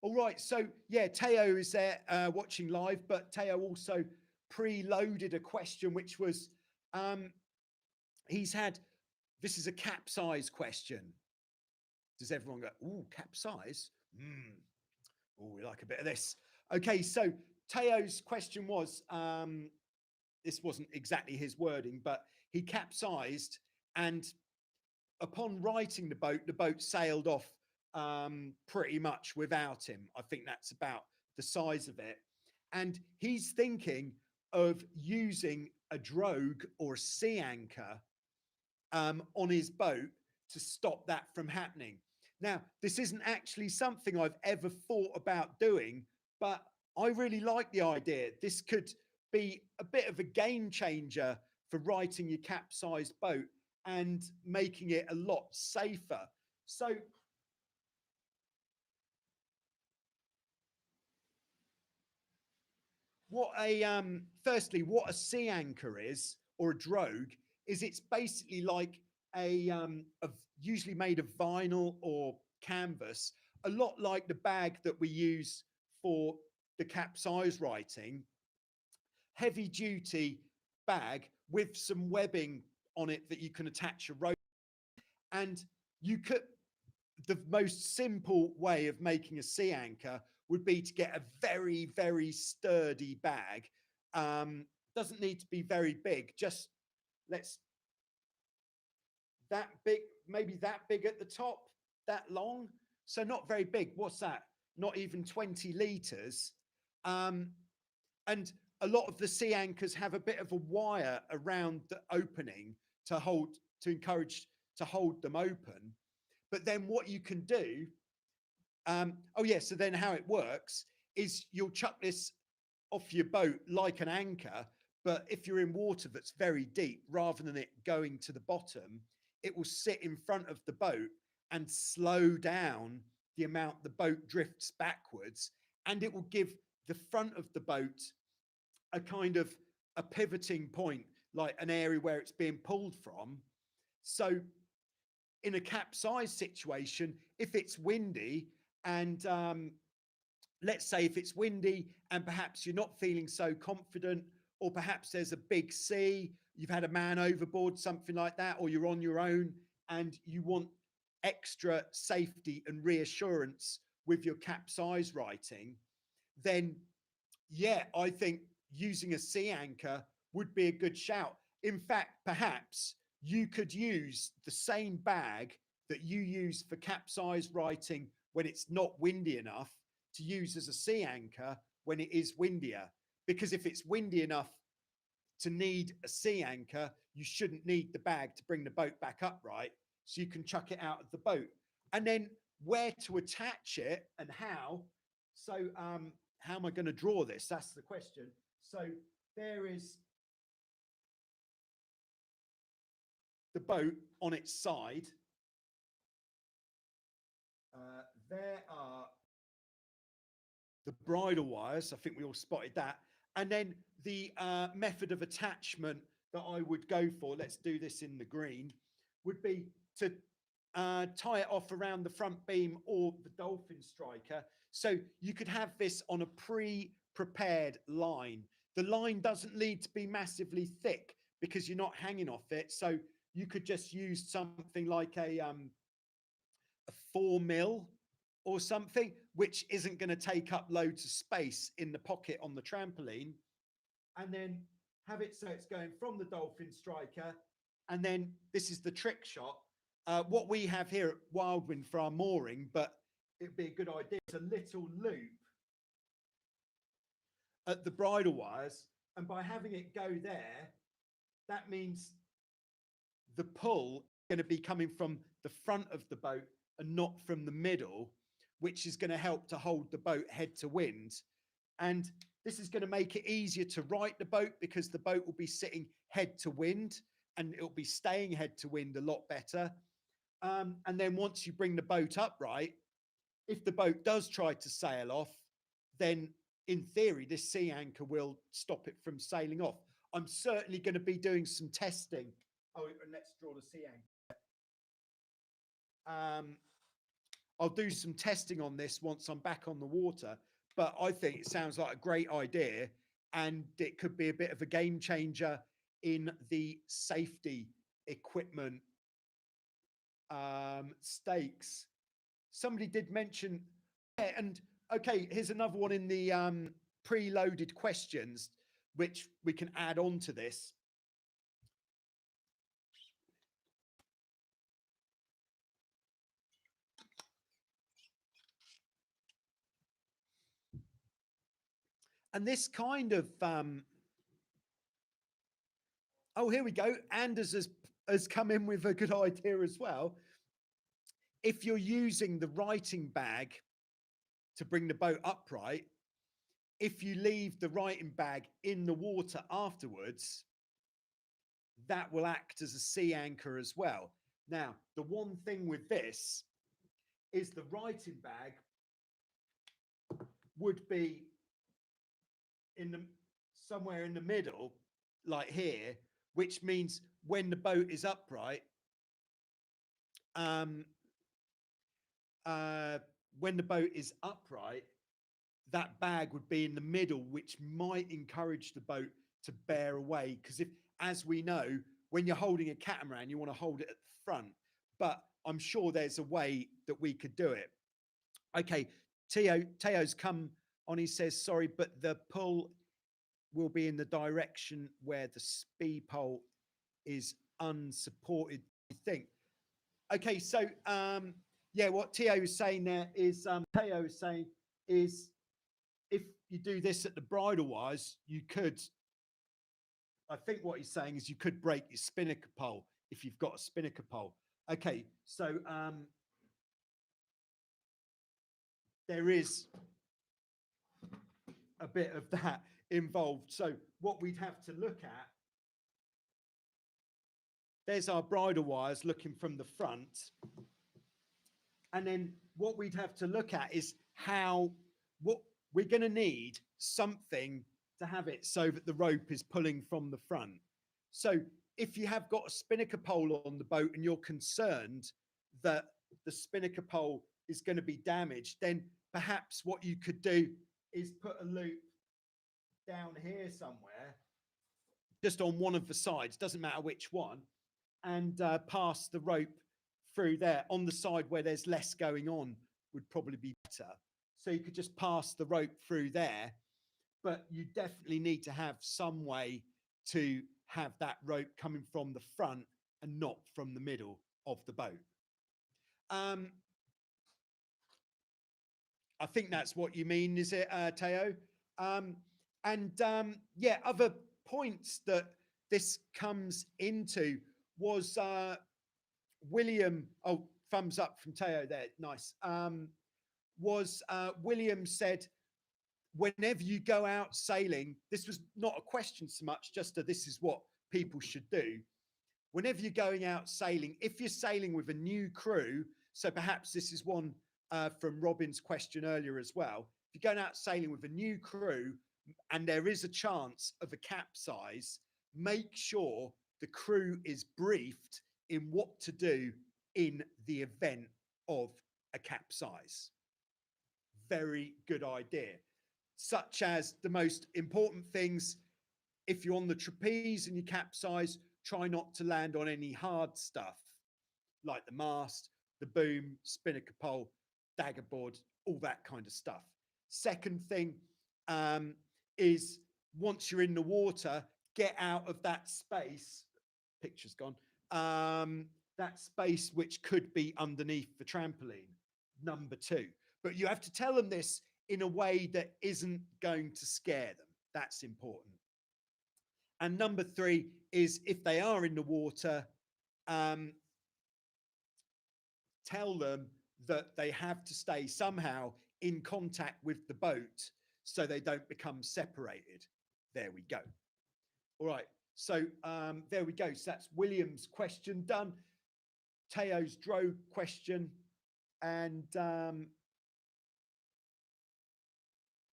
All right. So, yeah, Teo is there watching live, but Teo also preloaded a question, which was he's had, this is a capsize question. Does everyone go, ooh, capsize? Oh, we like a bit of this. Okay, so Teo's question was, this wasn't exactly his wording, but he capsized, and upon righting the boat sailed off pretty much without him. I think that's about the size of it. And he's thinking of using a drogue or a sea anchor on his boat to stop that from happening. Now, this isn't actually something I've ever thought about doing, but I really like the idea. This could be a bit of a game changer for righting your capsized boat and making it a lot safer. So, firstly, what a sea anchor is, or a drogue, is it's basically like usually made of vinyl or canvas, a lot like the bag that we use for the capsize writing, heavy duty bag with some webbing on it that you can attach a rope. And you could, the most simple way of making a sea anchor would be to get a very, very sturdy bag. Doesn't need to be very big, just that big, maybe that big at the top, that long. So not very big. What's that? Not even 20 liters. And a lot of the sea anchors have a bit of a wire around the opening to encourage to hold them open. But then what you can do, so then how it works is you'll chuck this off your boat like an anchor, but if you're in water that's very deep, rather than it going to the bottom, it will sit in front of the boat and slow down the amount the boat drifts backwards, and it will give the front of the boat a kind of a pivoting point, like an area where it's being pulled from. So in a capsize situation, if it's windy and let's say if it's windy and perhaps you're not feeling so confident, or perhaps there's a big sea, you've had a man overboard, something like that, or you're on your own and you want extra safety and reassurance with your capsize writing, then yeah, I think using a sea anchor would be a good shout. In fact, perhaps you could use the same bag that you use for capsize writing when it's not windy enough to use as a sea anchor when it is windier. Because if it's windy enough to need a sea anchor, you shouldn't need the bag to bring the boat back upright. So you can chuck it out of the boat. And then where to attach it and how. So how am I going to draw this? That's the question. So there is the boat on its side. There are the bridle wires. I think we all spotted that. And then the method of attachment that I would go for, let's do this in the green, would be to tie it off around the front beam or the Dolphin striker. So you could have this on a pre-prepared line. The line doesn't need to be massively thick because you're not hanging off it. So you could just use something like a 4mm or something, which isn't going to take up loads of space in the pocket on the trampoline. And then have it so it's going from the Dolphin striker. And then this is the trick shot. What we have here at Wildwind for our mooring, but it'd be a good idea, it's a little loop at the bridle wires. And by having it go there, that means the pull is going to be coming from the front of the boat and not from the middle, which is going to help to hold the boat head to wind. And This is going to make it easier to right the boat because the boat will be sitting head to wind and it'll be staying head to wind a lot better. And then once you bring the boat upright, if the boat does try to sail off, then in theory, this sea anchor will stop it from sailing off. I'm certainly going to be doing some testing. Oh, and let's draw the sea anchor. I'll do some testing on this once I'm back on the water, but I think it sounds like a great idea and it could be a bit of a game changer in the safety equipment stakes. Somebody did mention, yeah, and okay, here's another one in the preloaded questions, which we can add on to this. And this kind of, oh, here we go. Anders has come in with a good idea as well. If you're using the writing bag to bring the boat upright, if you leave the writing bag in the water afterwards, that will act as a sea anchor as well. Now, the one thing with this is the writing bag would be in the somewhere in the middle, like here, which means when the boat is upright, when the boat is upright, that bag would be in the middle, which might encourage the boat to bear away. Because if, as we know, when you're holding a catamaran, you want to hold it at the front. But I'm sure there's a way that we could do it. Okay, Teo's come on. He says, sorry, but the pull will be in the direction where the speed pole is unsupported, I think. Okay, so yeah, what Teo is saying there is Teo is saying is if you do this at the bridle wires, you could, I think what he's saying is you could break your spinnaker pole if you've got a spinnaker pole. Okay, so there is a bit of that involved. So what we'd have to look at, there's our bridle wires looking from the front. And then what we'd have to look at is how, what we're going to need something to have it so that the rope is pulling from the front. So if you have got a spinnaker pole on the boat and you're concerned that the spinnaker pole is going to be damaged, then perhaps what you could do is put a loop down here somewhere, just on one of the sides, doesn't matter which one, and pass the rope through there. On the side where there's less going on would probably be better. So you could just pass the rope through there, but you definitely need to have some way to have that rope coming from the front and not from the middle of the boat. I think that's what you mean, is it, Teo? Yeah, other points that this comes into was William, oh, thumbs up from Teo there, nice. William said, whenever you go out sailing, this was not a question so much, just this is what people should do. Whenever you're going out sailing, if you're sailing with a new crew, so perhaps this is one from Robin's question earlier as well. If you're going out sailing with a new crew and there is a chance of a capsize, make sure the crew is briefed in what to do in the event of a capsize. Very good idea. Such as the most important things, if you're on the trapeze and you capsize, try not to land on any hard stuff like the mast, the boom, spinnaker pole, daggerboard, all that kind of stuff. Second thing is once you're in the water, get out of that space. Picture's gone. That space which could be underneath the trampoline, number 2. But you have to tell them this in a way that isn't going to scare them. That's important. And number 3 is if they are in the water, tell them that they have to stay somehow in contact with the boat so they don't become separated. There we go. All right. So there we go. So that's William's question done. Teo's Dro question. And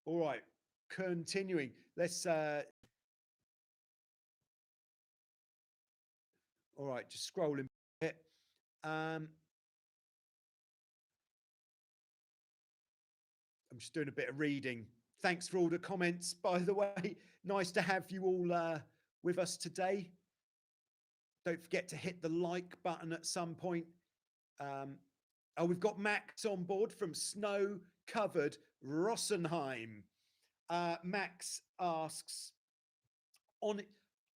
all right, continuing. Let's all right, just scrolling a bit. I'm just doing a bit of reading. Thanks for all the comments, by the way. Nice to have you all with us today. Don't forget to hit the like button at some point. Oh, we've got Max on board from snow-covered Rosenheim. Max asks,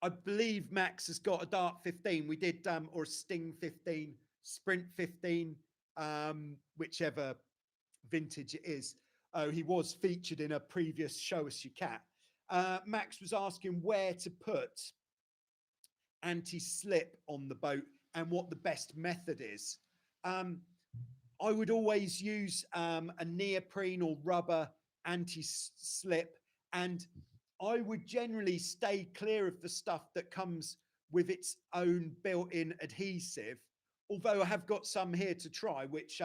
I believe Max has got a Dart 15. We did, or a Sting 15, Sprint 15, whichever vintage it is. Oh, he was featured in a previous Show Us Your Cat. Max was asking where to put anti-slip on the boat and what the best method is. I would always use a neoprene or rubber anti-slip, and I would generally stay clear of the stuff that comes with its own built-in adhesive, although I have got some here to try, which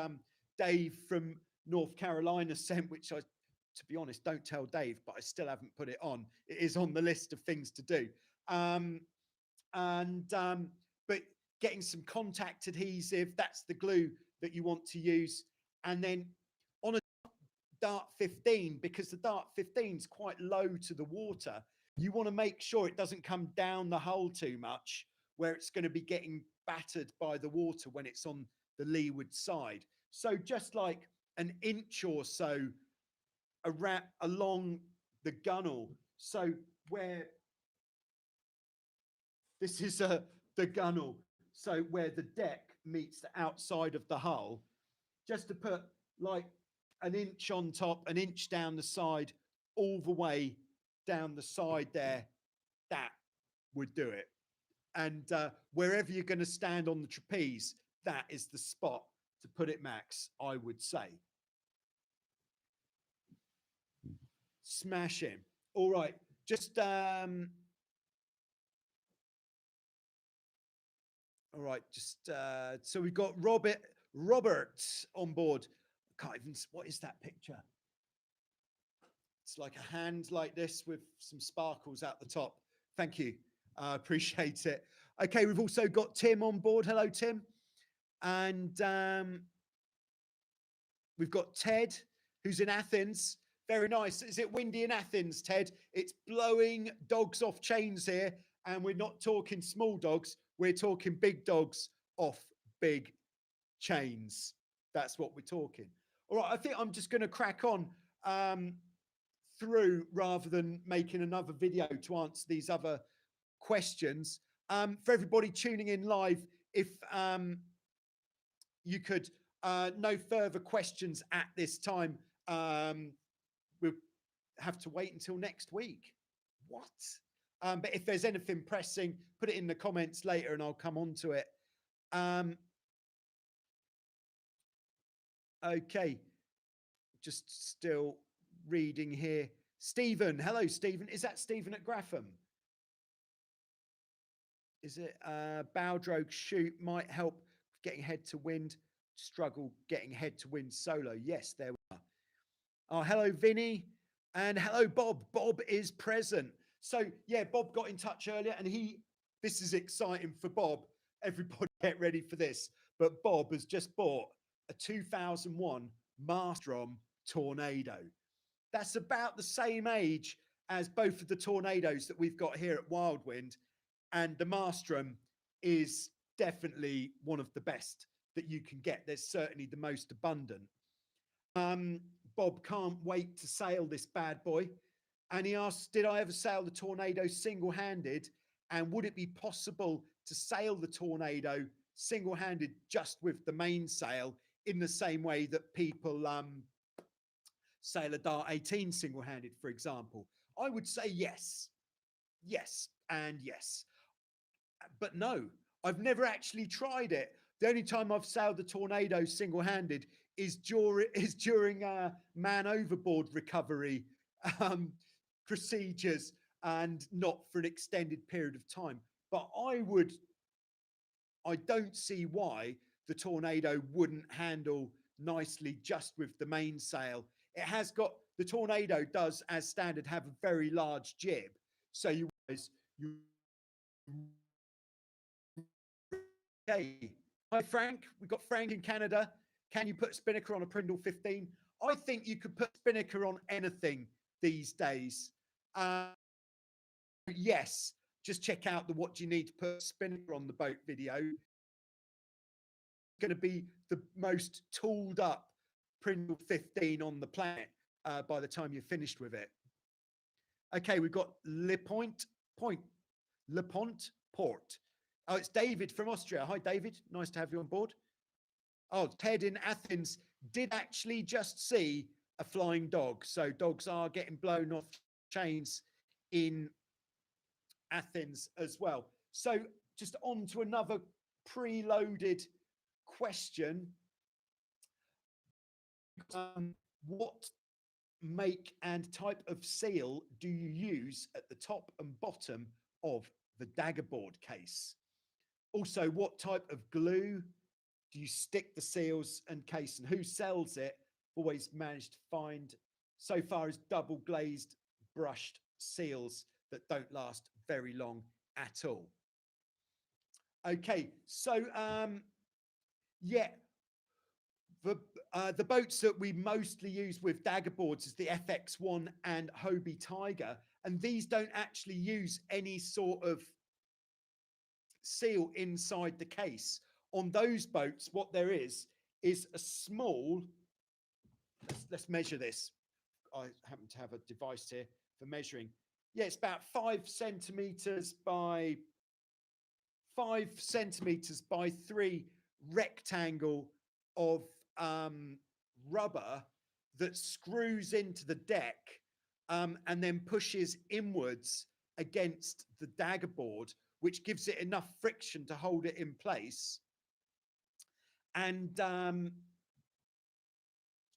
Dave from North Carolina sent, which I, to be honest, don't tell Dave, but I still haven't put it on. It is on the list of things to do. But getting some contact adhesive, that's the glue that you want to use. And then on a Dart 15, because the Dart 15 is quite low to the water, you want to make sure it doesn't come down the hull too much, where it's going to be getting battered by the water when it's on the leeward side. So just like an inch or so along the gunnel. So where this is the gunnel, so where the deck meets the outside of the hull, just to put like an inch on top, an inch down the side, all the way down the side there, that would do it. And wherever you're going to stand on the trapeze, that is the spot to put it, Max, I would say. Smash him. All right, just all right, just so we've got Robert on board. I can't even, what is that picture? It's like a hand like this with some sparkles out the top. Thank you. I appreciate it. Okay, we've also got Tim on board. Hello, Tim. And we've got Ted, who's in Athens. Very nice. Is it windy in Athens, Ted? It's blowing dogs off chains here. And we're not talking small dogs. We're talking big dogs off big chains. That's what we're talking. All right, I think I'm just going to crack on through rather than making another video to answer these other questions. For everybody tuning in live, if you could, no further questions at this time, we'll have to wait until next week. What? But if there's anything pressing, put it in the comments later and I'll come on to it. Okay, just still reading here. Stephen, hello, Stephen. Is that Stephen at Grapham? Is it bow drogue shoot might help getting head to wind, struggle getting head to wind solo? Yes, there we are. Oh, hello, Vinny. And hello, Bob. Bob is present. So, yeah, Bob got in touch earlier and this is exciting for Bob. Everybody get ready for this. But Bob has just bought a 2001 Maelstrom Tornado. That's about the same age as both of the Tornadoes that we've got here at Wildwind. And the Maelstrom is definitely one of the best that you can get. There's certainly the most abundant. Bob can't wait to sail this bad boy. And he asked, did I ever sail the Tornado single-handed? And would it be possible to sail the Tornado single-handed just with the mainsail in the same way that people sail a Dart 18 single-handed, for example? I would say yes. Yes and yes. But no, I've never actually tried it. The only time I've sailed the Tornado single-handed is during man overboard recovery um, procedures and not for an extended period of time. But I don't see why the Tornado wouldn't handle nicely just with the mainsail. It has got, the Tornado does, as standard, have a very large jib. So you okay. Hi, Frank. We've got Frank in Canada. Can you put Spinnaker on a Prindle 15? I think you could put Spinnaker on anything these days. Yes, just check out the what do you need to put Spinnaker on the boat video. Going to be the most tooled up Prindle 15 on the planet by the time you're finished with it. Okay, we've got Le Pont Port. Oh, it's David from Austria. Hi, David. Nice to have you on board. Oh, Ted in Athens did actually just see a flying dog. So dogs are getting blown off chains in Athens as well. So just on to another preloaded question. What make and type of seal do you use at the top and bottom of the daggerboard case? Also, what type of glue do you stick the seals and case, and who sells it? Always managed to find so far as double glazed brushed seals that don't last very long at all. Okay, so yeah, the boats that we mostly use with daggerboards is the FX1 and Hobie Tiger, and these don't actually use any sort of seal inside the case. On those boats, what there is a small, let's measure this. I happen to have a device here for measuring. Yeah, it's about 5 centimeters by 5 centimeters by 3 rectangle of rubber that screws into the deck and then pushes inwards against the daggerboard, which gives it enough friction to hold it in place. And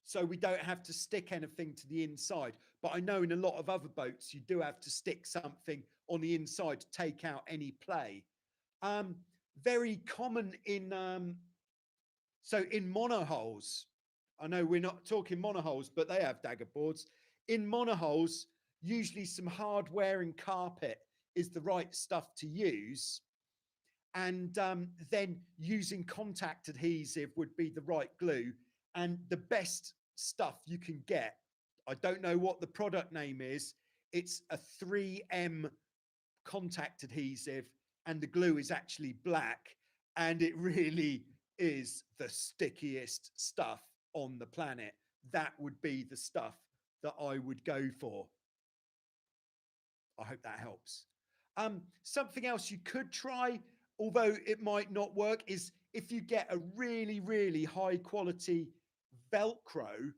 so we don't have to stick anything to the inside. But I know in a lot of other boats, you do have to stick something on the inside to take out any play. Very common in, so in monohulls, I know we're not talking monohulls, but they have daggerboards. In monohulls, usually some hardware and carpet is the right stuff to use. And then using contact adhesive would be the right glue. And the best stuff you can get, I don't know what the product name is, it's a 3M contact adhesive, and the glue is actually black, and it really is the stickiest stuff on the planet. That would be the stuff that I would go for. I hope that helps. Something else you could try, although it might not work, is if you get a really, really high quality Velcro,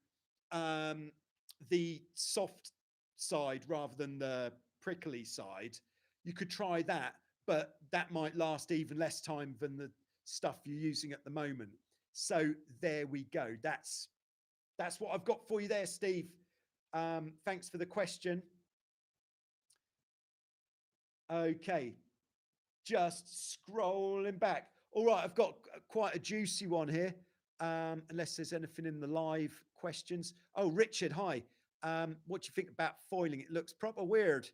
the soft side rather than the prickly side, you could try that, but that might last even less time than the stuff you're using at the moment. So there we go. That's what I've got for you there, Steve. Thanks for the question. Okay, just scrolling back. All right, I've got quite a juicy one here, unless there's anything in the live questions. Oh, Richard, hi. What do you think about foiling? It looks proper weird.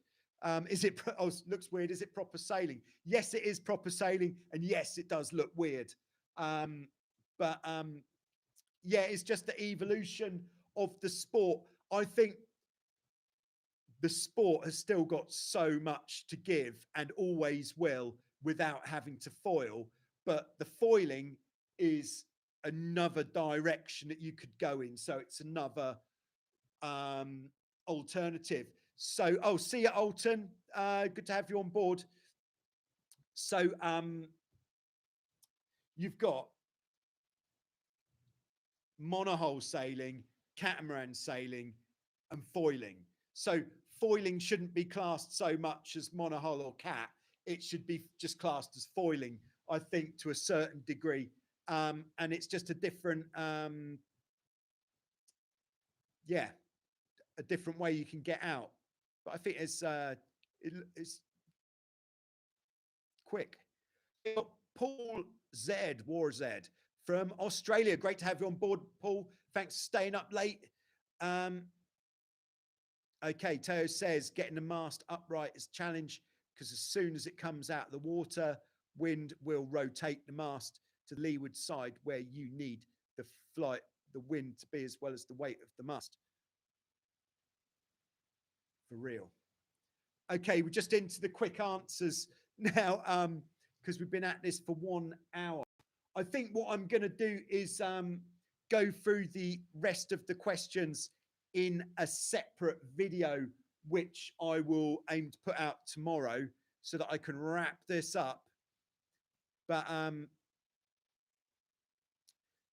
Is it, oh, looks weird. Is it proper sailing? Yes, it is proper sailing. And yes, it does look weird. But yeah, it's just the evolution of the sport. I think the sport has still got so much to give and always will without having to foil. But the foiling is another direction that you could go in. So it's another alternative. So, oh, see you, Alton. Good to have you on board. So you've got monohull sailing, catamaran sailing, and foiling. So foiling shouldn't be classed so much as monohull or cat. It should be just classed as foiling, I think, to a certain degree. And it's just a different, yeah, a different way you can get out. But I think it's quick. Paul Z, War Z from Australia. Great to have you on board, Paul. Thanks for staying up late. Okay, Teo says getting the mast upright is a challenge because as soon as it comes out of the water, wind will rotate the mast to the leeward side where you need the wind to be as well as the weight of the mast. For real. Okay, we're just into the quick answers now because we've been at this for 1 hour. I think what I'm going to do is go through the rest of the questions in a separate video, which I will aim to put out tomorrow so that I can wrap this up. But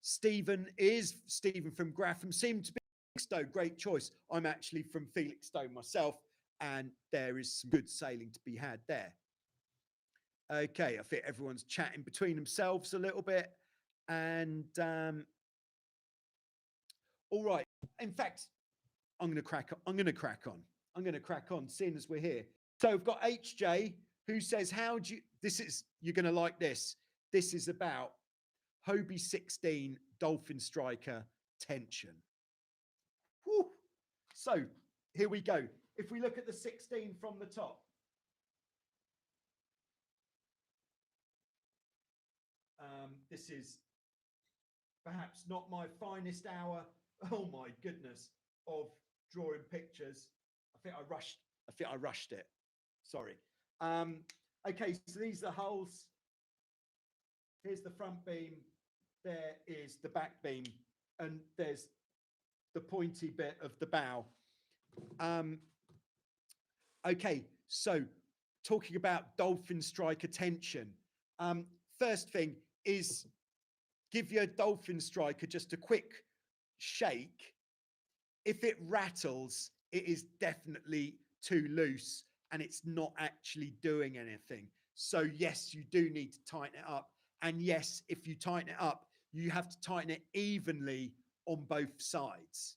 Stephen from Grapham, seemed to be Felixstowe. Great choice. I'm actually from Felixstowe myself, and there is some good sailing to be had there. Okay, I think everyone's chatting between themselves a little bit. And all right. In fact, I'm going to crack on, seeing as we're here. So we've got HJ who says, you're going to like this. This is about Hobie 16 Dolphin Striker tension. Whew. So here we go. If we look at the 16 from the top, this is perhaps not my finest hour. Oh my goodness, of drawing pictures. I think I rushed it. Sorry. Okay, so these are the hulls. Here's the front beam. There is the back beam, and there's the pointy bit of the bow. Okay, so talking about Dolphin Striker tension. First thing is give your Dolphin Striker just a quick shake. If it rattles, it is definitely too loose and it's not actually doing anything. So yes, you do need to tighten it up. And yes, if you tighten it up, you have to tighten it evenly on both sides.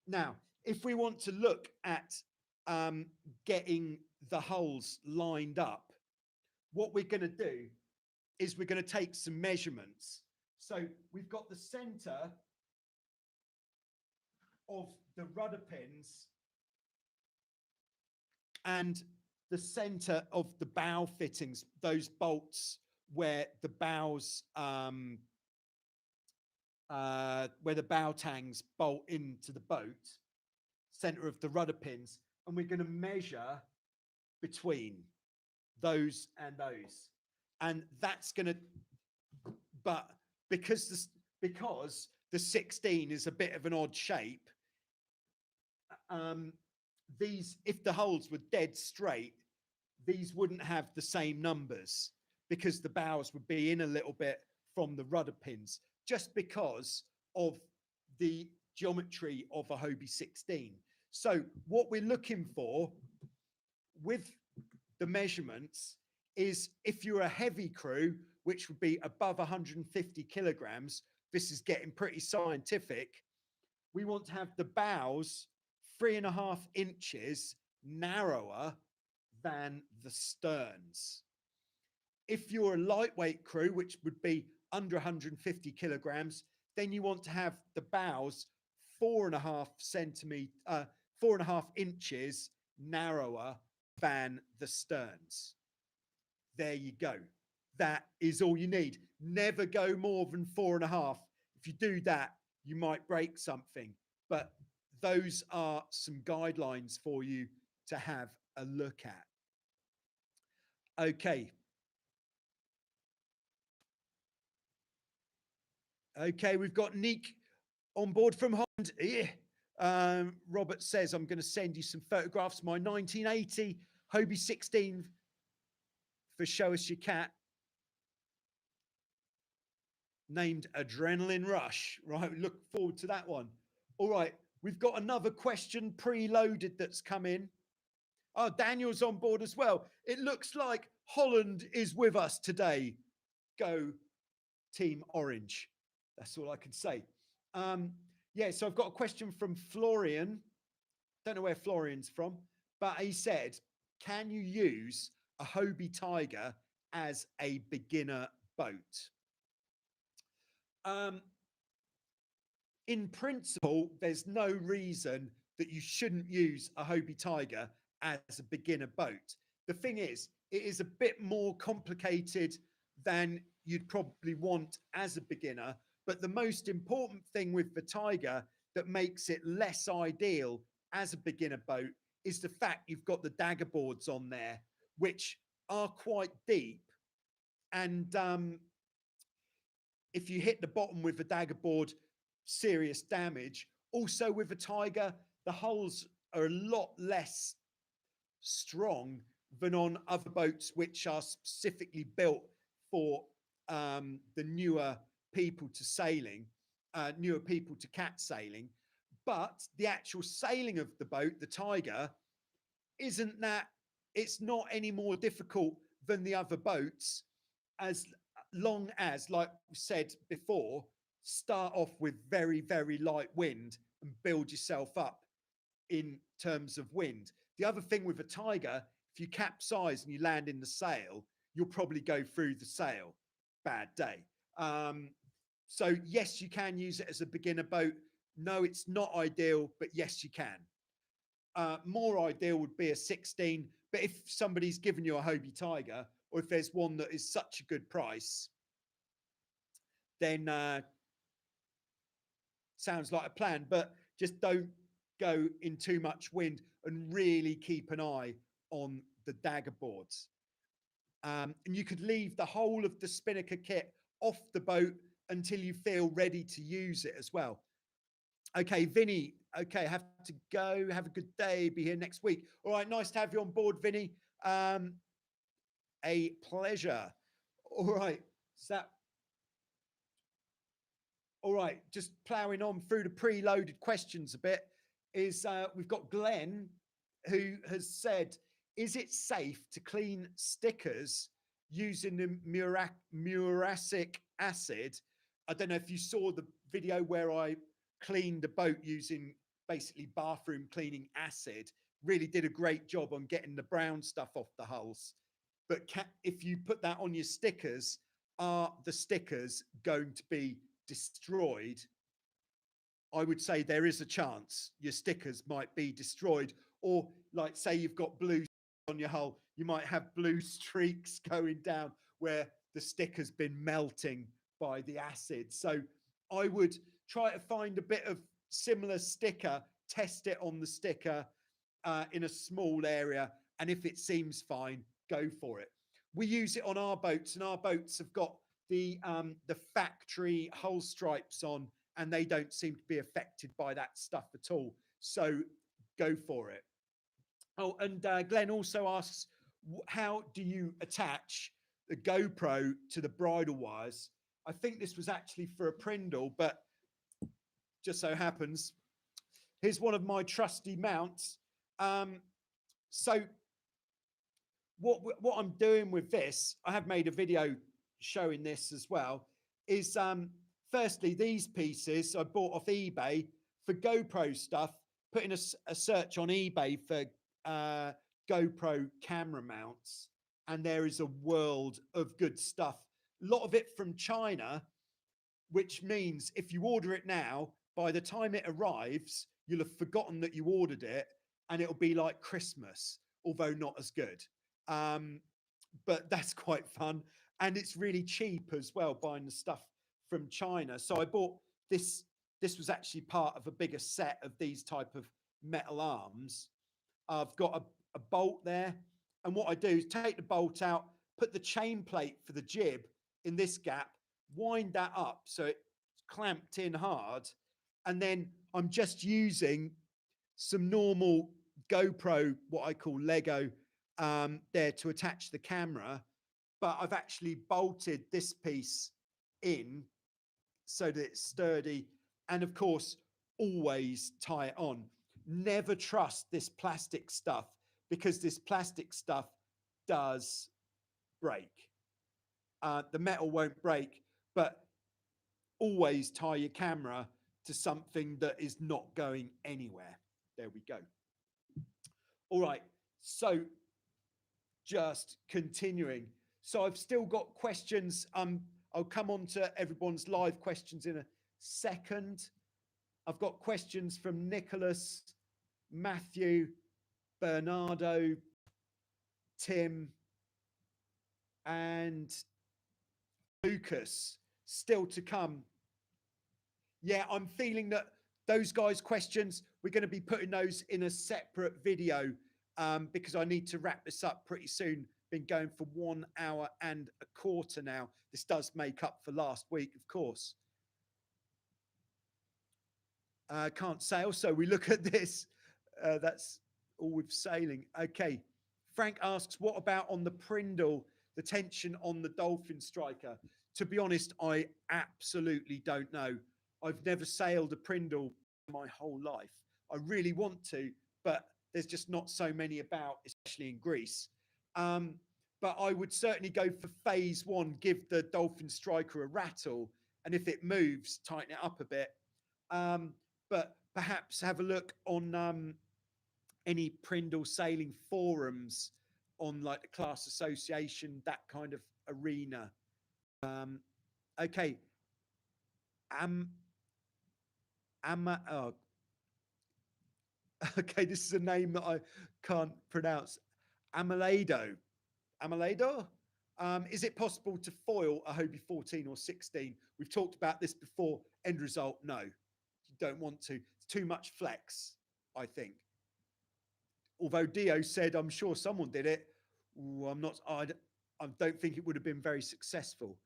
Now, if we want to look at getting the holes lined up, what we're going to do is we're going to take some measurements. So we've got the center of the rudder pins and the center of the bow fittings, those bolts where the bows, where the bow tangs bolt into the boat, center of the rudder pins, and we're going to measure between those and those. And that's going to, but because the 16 is a bit of an odd shape, these, if the holes were dead straight, these wouldn't have the same numbers because the bows would be in a little bit from the rudder pins, just because of the geometry of a Hobie 16. So what we're looking for with the measurements is, if you're a heavy crew, which would be above 150 kilograms, this is getting pretty scientific. We want to have the bows 3.5 inches narrower than the sterns. If you're a lightweight crew, which would be under 150 kilograms, then you want to have the bows 4.5 inches narrower than the sterns. There you go. That is all you need. Never go more than 4.5. If you do that, you might break something. But those are some guidelines for you to have a look at. Okay. Okay, we've got Nick on board from Holland. Yeah. Robert says, I'm going to send you some photographs. My 1980 Hobie 16 for Show Us Your Cat, named Adrenaline Rush. Right, look forward to that one. All right, we've got another question preloaded that's come in. Oh, Daniel's on board as well. It looks like Holland is with us today. Go Team Orange. That's all I can say. Yeah, so I've got a question from Florian. don't know where Florian's from, but he said, can you use a Hobie Tiger as a beginner boat? In principle, there's no reason that you shouldn't use a Hobie Tiger as a beginner boat. The thing is, it is a bit more complicated than you'd probably want as a beginner. But the most important thing with the Tiger that makes it less ideal as a beginner boat is the fact you've got the dagger boards on there, which are quite deep. And if you hit the bottom with a dagger board, serious damage. Also with a Tiger, the hulls are a lot less strong than on other boats which are specifically built for the newer people to sailing, newer people to cat sailing. But the actual sailing of the boat, the Tiger, isn't that, it's not any more difficult than the other boats, as long as, like we said before, start off with very, very light wind and build yourself up in terms of wind. The other thing with a Tiger, if you capsize and you land in the sail, you'll probably go through the sail. Bad day. So yes, you can use it as a beginner boat. No, it's not ideal, but yes, you can. More ideal would be a 16, but if somebody's given you a Hobie Tiger, or if there's one that is such a good price, then sounds like a plan. But just don't go in too much wind and really keep an eye on the dagger boards. And you could leave the whole of the Spinnaker kit off the boat until you feel ready to use it as well. Okay, Vinny. Okay, have to go. Have a good day. Be here next week. All right, nice to have you on board, Vinny. A pleasure. All right, so all right, just ploughing on through the preloaded questions a bit. Is we've got Glenn, who has said, is it safe to clean stickers using the muracic acid? I don't know if you saw the video where I cleaned the boat using basically bathroom cleaning acid. Really did a great job on getting the brown stuff off the hulls. But if you put that on your stickers, are the stickers going to be destroyed? I would say there is a chance your stickers might be destroyed. Or like say you've got blue on your hull, you might have blue streaks going down where the sticker's been melting by the acid. So I would try to find a bit of similar sticker, test it on the sticker in a small area. And if it seems fine, go for it. We use it on our boats, and our boats have got the factory hull stripes on, and they don't seem to be affected by that stuff at all. So go for it. Oh, and Glenn also asks, how do you attach the GoPro to the bridle wires? I think this was actually for a Prindle, but just so happens, here's one of my trusty mounts. So what I'm doing with this, I have made a video showing this as well, is firstly, these pieces I bought off eBay for GoPro stuff, putting a search on eBay for GoPro camera mounts, and there is a world of good stuff. A lot of it from China, which means if you order it now, by the time it arrives, you'll have forgotten that you ordered it, and it'll be like Christmas, although not as good. But that's quite fun, and it's really cheap as well, buying the stuff from China. So I bought this. This was actually part of a bigger set of these type of metal arms. I've got a bolt there, and what I do is take the bolt out, put the chain plate for the jib in this gap, wind that up so it's clamped in hard, and then I'm just using some normal GoPro, what I call Lego, there to attach the camera, but I've actually bolted this piece in so that it's sturdy, and of course always tie it on. Never trust this plastic stuff, because this plastic stuff does break. The metal won't break, but always tie your camera to something that is not going anywhere. There we go. All right. So just continuing. So I've still got questions. I'll come on to everyone's live questions in a second. I've got questions from Nicholas, Matthew, Bernardo, Tim, and Lucas still to come. Yeah, I'm feeling that those guys' questions, we're going to be putting those in a separate video because I need to wrap this up pretty soon. Been going for 1 hour and a quarter now. This does make up for last week, of course. Can't sail, so we look at this. That's all with sailing. Okay. Frank asks, what about on the Prindle, the tension on the Dolphin striker? To be honest, I absolutely don't know. I've never sailed a Prindle my whole life. I really want to, but there's just not so many about, especially in Greece. But I would certainly go for phase 1, give the Dolphin striker a rattle, and if it moves, tighten it up a bit. But perhaps have a look on any Prindle sailing forums on like the class association, that kind of arena. Okay. Oh. Okay, this is a name that I can't pronounce. Amalado. Is it possible to foil a Hobie 14 or 16? We've talked about this before. End result, no. You don't want to. It's too much flex, I think. Although Dio said, I'm sure someone did it. Ooh, I don't think it would have been very successful.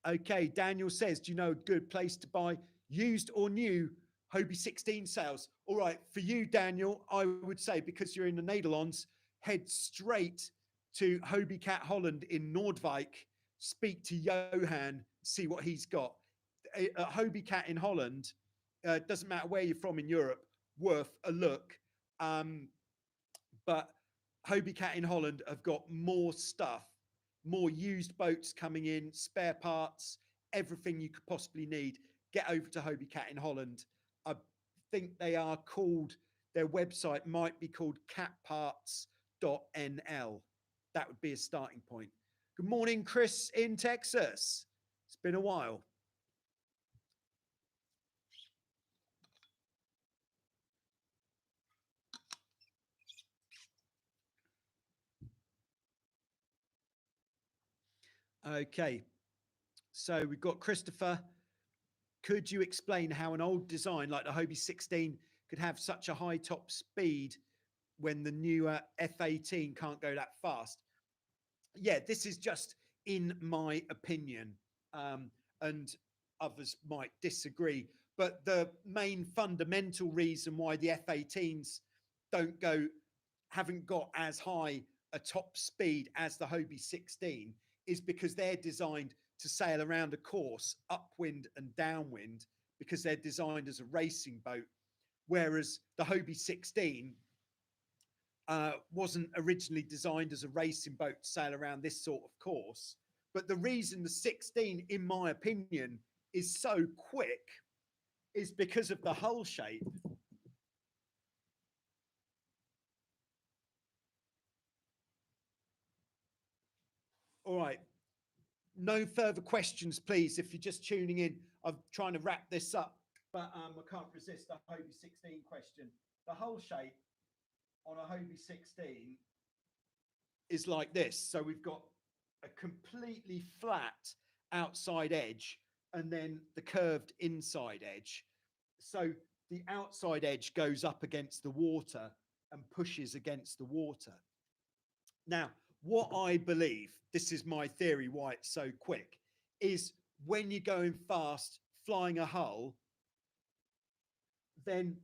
Okay, Daniel says, do you know a good place to buy used or new Hobie 16 sails? All right, for you, Daniel, I would say, because you're in the Netherlands, head straight to Hobie Cat Holland in Noordwijk, speak to Johan, see what he's got. A Hobie Cat in Holland, doesn't matter where you're from in Europe, worth a look. But Hobie Cat in Holland have got more stuff, more used boats coming in, spare parts, everything you could possibly need. Get over to Hobie Cat in Holland. I think they are called, their website might be called catparts.nl. That would be a starting point. Good morning, Chris in Texas. It's been a while. Okay, so we've got Christopher. Could you explain how an old design like the Hobie 16 could have such a high top speed when the newer F18 can't go that fast? Yeah, this is just in my opinion, and others might disagree. But the main fundamental reason why the F18s haven't got as high a top speed as the Hobie 16 is because they're designed to sail around a course upwind and downwind because they're designed as a racing boat, whereas the Hobie 16 wasn't originally designed as a racing boat to sail around this sort of course. But the reason the 16, in my opinion, is so quick is because of the hull shape. All right. No further questions, please. If you're just tuning in, I'm trying to wrap this up, but I can't resist a Hobie 16 question. The hull shape on a Hobie 16 is like this. So we've got a completely flat outside edge and then the curved inside edge. So the outside edge goes up against the water and pushes against the water. Now, what I believe, this is my theory why it's so quick, is when you're going fast, flying a hull, then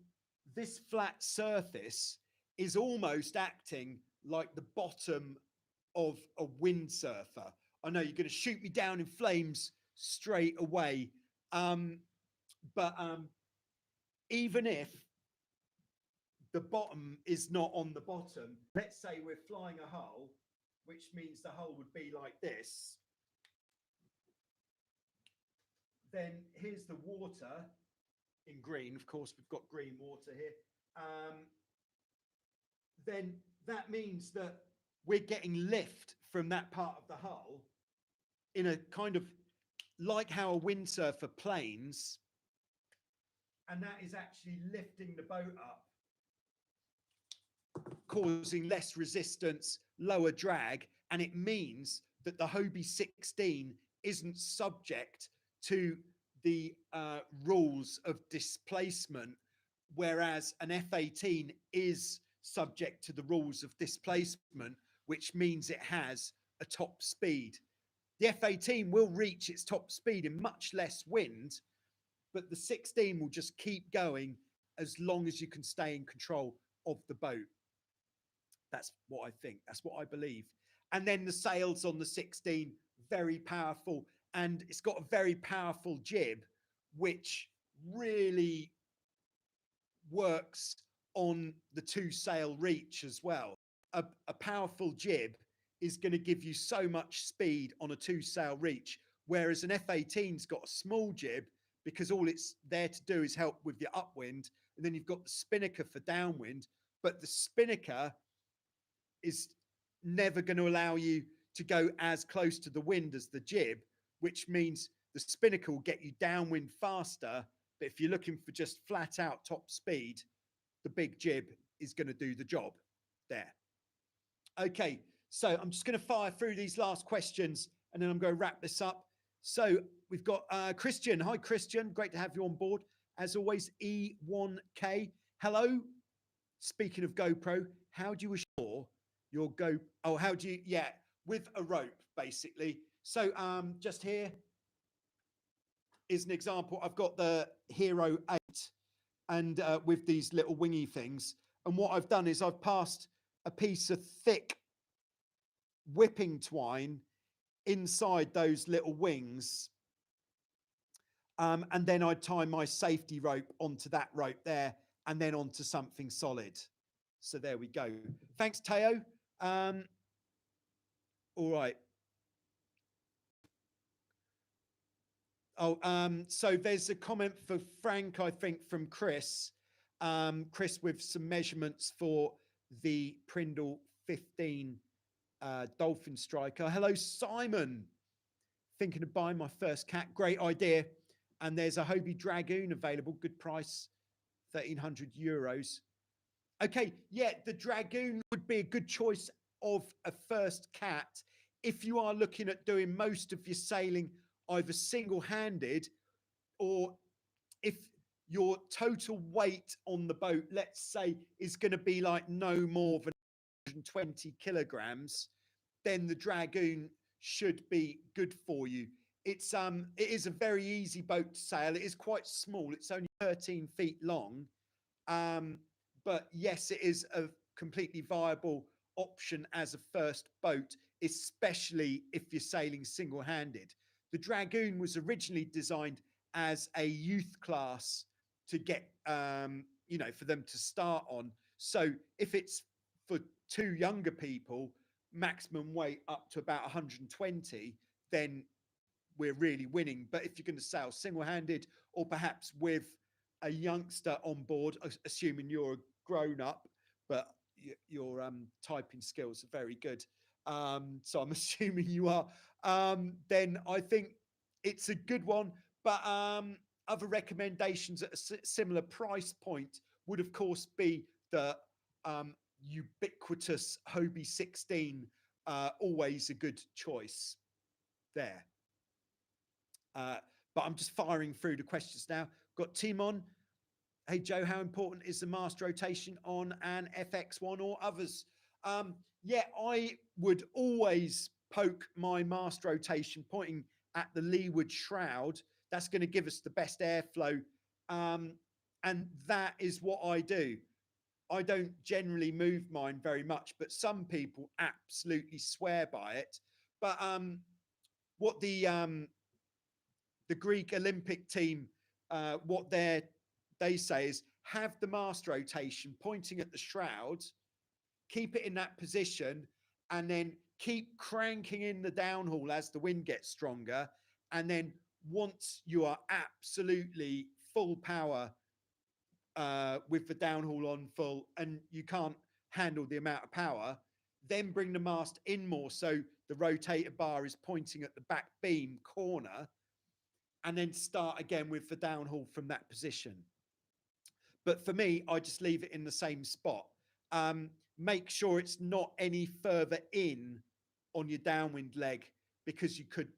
this flat surface is almost acting like the bottom of a windsurfer. I know you're going to shoot me down in flames straight away, but even if the bottom is not on the bottom, let's say we're flying a hull, which means the hull would be like this. Then here's the water in green. Of course, we've got green water here. then that means that we're getting lift from that part of the hull in a kind of like how a windsurfer planes, and that is actually lifting the boat up, causing less resistance, lower drag, and it means that the Hobie 16 isn't subject to the rules of displacement, whereas an F18 is subject to the rules of displacement, which means it has a top speed. The F18 will reach its top speed in much less wind, but the 16 will just keep going as long as you can stay in control of the boat. That's what I think. That's what I believe. And then the sails on the 16, very powerful. And it's got a very powerful jib, which really works on the 2-sail reach as well. A powerful jib is going to give you so much speed on a 2-sail reach, whereas an F18's got a small jib because all it's there to do is help with your upwind. And then you've got the spinnaker for downwind, but the spinnaker is never going to allow you to go as close to the wind as the jib, which means the spinnaker will get you downwind faster. But if you're looking for just flat out top speed, the big jib is going to do the job there. Okay, so I'm just going to fire through these last questions and then I'm going to wrap this up. So we've got Christian. Hi, Christian. Great to have you on board. As always, E1K. Hello. Speaking of GoPro, how do you assure your how do you, yeah, with a rope, basically. So just here is an example. I've got the Hero 8 and with these little wingy things. And what I've done is I've passed a piece of thick whipping twine inside those little wings. And then I tie my safety rope onto that rope there and then onto something solid. So there we go. Thanks, Teo. All right. Oh, so there's a comment for Frank, I think, from Chris. Chris with some measurements for the Prindle 15 Dolphin striker. Hello, Simon. Thinking of buying my first cat. Great idea. And there's a Hobie Dragoon available. Good price, 1,300 euros. Okay, yeah, the Dragoon would be a good choice of a first cat if you are looking at doing most of your sailing either single-handed, or if your total weight on the boat, let's say, is going to be like no more than 120 kilograms, then the Dragoon should be good for you. It is a very easy boat to sail. It is quite small. It's only 13 feet long. But yes, it is a completely viable option as a first boat, especially if you're sailing single-handed. The Dragoon was originally designed as a youth class to get, you know, for them to start on. So if it's for 2 younger people, maximum weight up to about 120, then we're really winning. But if you're going to sail single-handed or perhaps with a youngster on board, assuming you're a grown-up, but your typing skills are very good, so I'm assuming you are, then I think it's a good one. But other recommendations at a similar price point would, of course, be the ubiquitous Hobie 16, always a good choice there. But I'm just firing through the questions now. Got Timon. Hey, Joe, how important is the mast rotation on an FX1 or others? Yeah, I would always poke my mast rotation pointing at the leeward shroud. That's going to give us the best airflow. And that is what I do. I don't generally move mine very much, but some people absolutely swear by it. But what the Greek Olympic team, what they say is have the mast rotation pointing at the shroud, keep it in that position, and then keep cranking in the downhaul as the wind gets stronger. And then once you are absolutely full power with the downhaul on full, and you can't handle the amount of power, then bring the mast in more so the rotator bar is pointing at the back beam corner, and then start again with the downhaul from that position. But for me, I just leave it in the same spot. Make sure it's not any further in on your downwind leg, because you could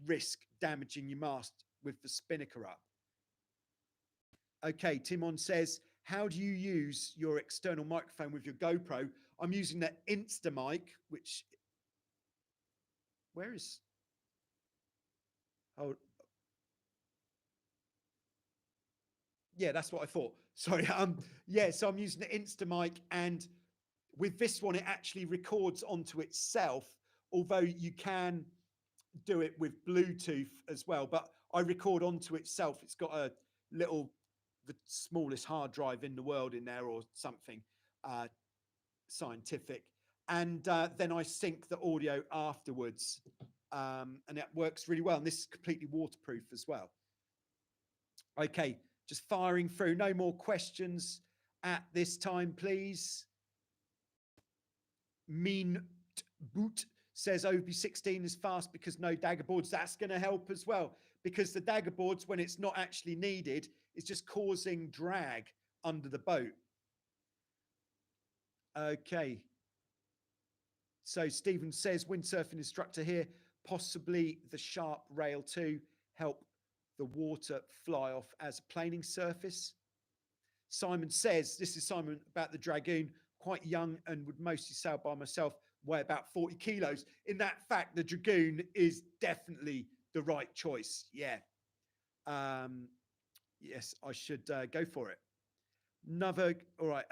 risk damaging your mast with the spinnaker up. Okay, Timon says, how do you use your external microphone with your GoPro? I'm using the Instamic, which, where is, oh, yeah, that's what I thought. Sorry. Yeah, so I'm using the Instamic, and with this one, it actually records onto itself, although you can do it with Bluetooth as well, but I record onto itself. It's got a little, the smallest hard drive in the world in there or something scientific. And then I sync the audio afterwards. And it works really well. And this is completely waterproof as well. Okay, just firing through. No more questions at this time, please. Mean Boot says OB16 is fast because no dagger boards. That's going to help as well, because the dagger boards, when it's not actually needed, it's just causing drag under the boat. Okay. So Stephen says, windsurfing instructor here, possibly the sharp rail to help the water fly off as a planing surface. Simon says, this is Simon about the Dragoon, quite young and would mostly sail by myself, weigh about 40 kilos. In that fact, the Dragoon is definitely the right choice. Yeah. Yes, I should go for it. Another, all right,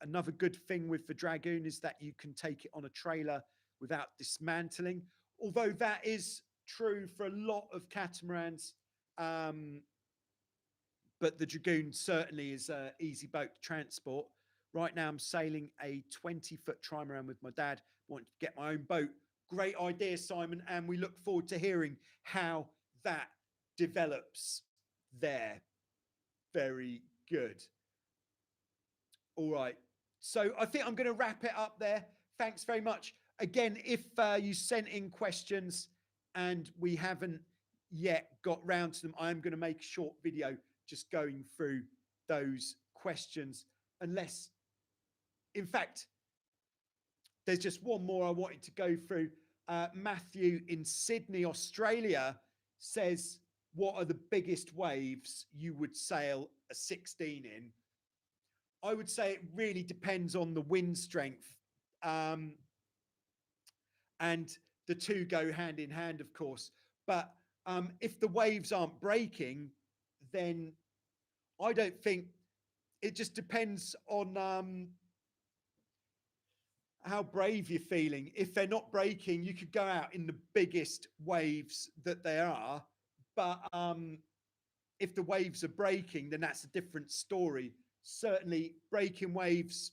another good thing with the Dragoon is that you can take it on a trailer without dismantling, although that is true for a lot of catamarans. But the Dragoon certainly is an easy boat to transport. Right now, I'm sailing a 20-foot trimaran with my dad. Want to get my own boat. Great idea, Simon. And we look forward to hearing how that develops there. Very good. All right. So I think I'm going to wrap it up there. Thanks very much. Again, if you sent in questions and we haven't yet got round to them, I'm going to make a short video just going through those questions. Unless, in fact, there's just one more I wanted to go through. Matthew in Sydney, Australia says, what are the biggest waves you would sail a 16 in? I would say it really depends on the wind strength. And the two go hand in hand, of course. But if the waves aren't breaking, then I don't think, it just depends on how brave you're feeling. If they're not breaking, you could go out in the biggest waves that there are. But if the waves are breaking, then that's a different story. Certainly breaking waves,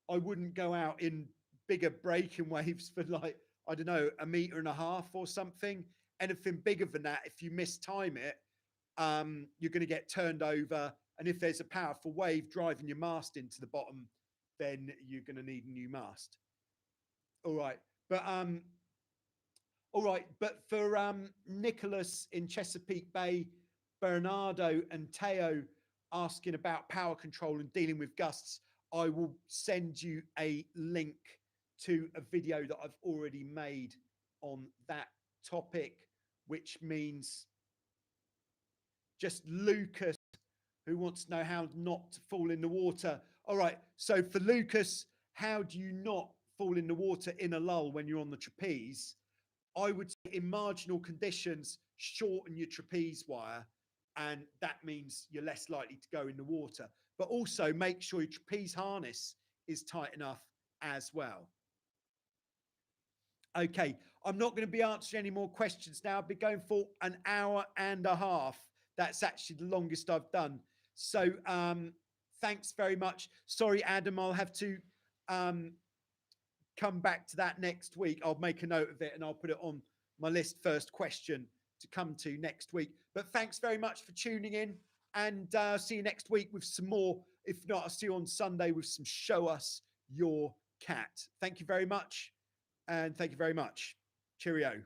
I wouldn't go out in bigger breaking waves for, like, I don't know, 1.5 meters or something. Anything bigger than that, if you mistime it, you're going to get turned over. And if there's a powerful wave driving your mast into the bottom, then you're going to need a new mast. All right. But for Nicholas in Chesapeake Bay, Bernardo and Teo asking about power control and dealing with gusts, I will send you a link to a video that I've already made on that topic, which means just Lucas, who wants to know how not to fall in the water. All right. So for Lucas, how do you not fall in the water in a lull when you're on the trapeze? I would say in marginal conditions, shorten your trapeze wire, and that means you're less likely to go in the water. But also make sure your trapeze harness is tight enough as well. Okay, I'm not going to be answering any more questions now. I've been going for 1.5 hours. That's actually the longest I've done. So thanks very much. Sorry, Adam, I'll have to come back to that next week. I'll make a note of it and I'll put it on my list, first question to come to next week. But thanks very much for tuning in, and see you next week with some more If not, I'll see you on Sunday with some Show Us Your Cat. Thank you very much. And thank you very much. Cheerio.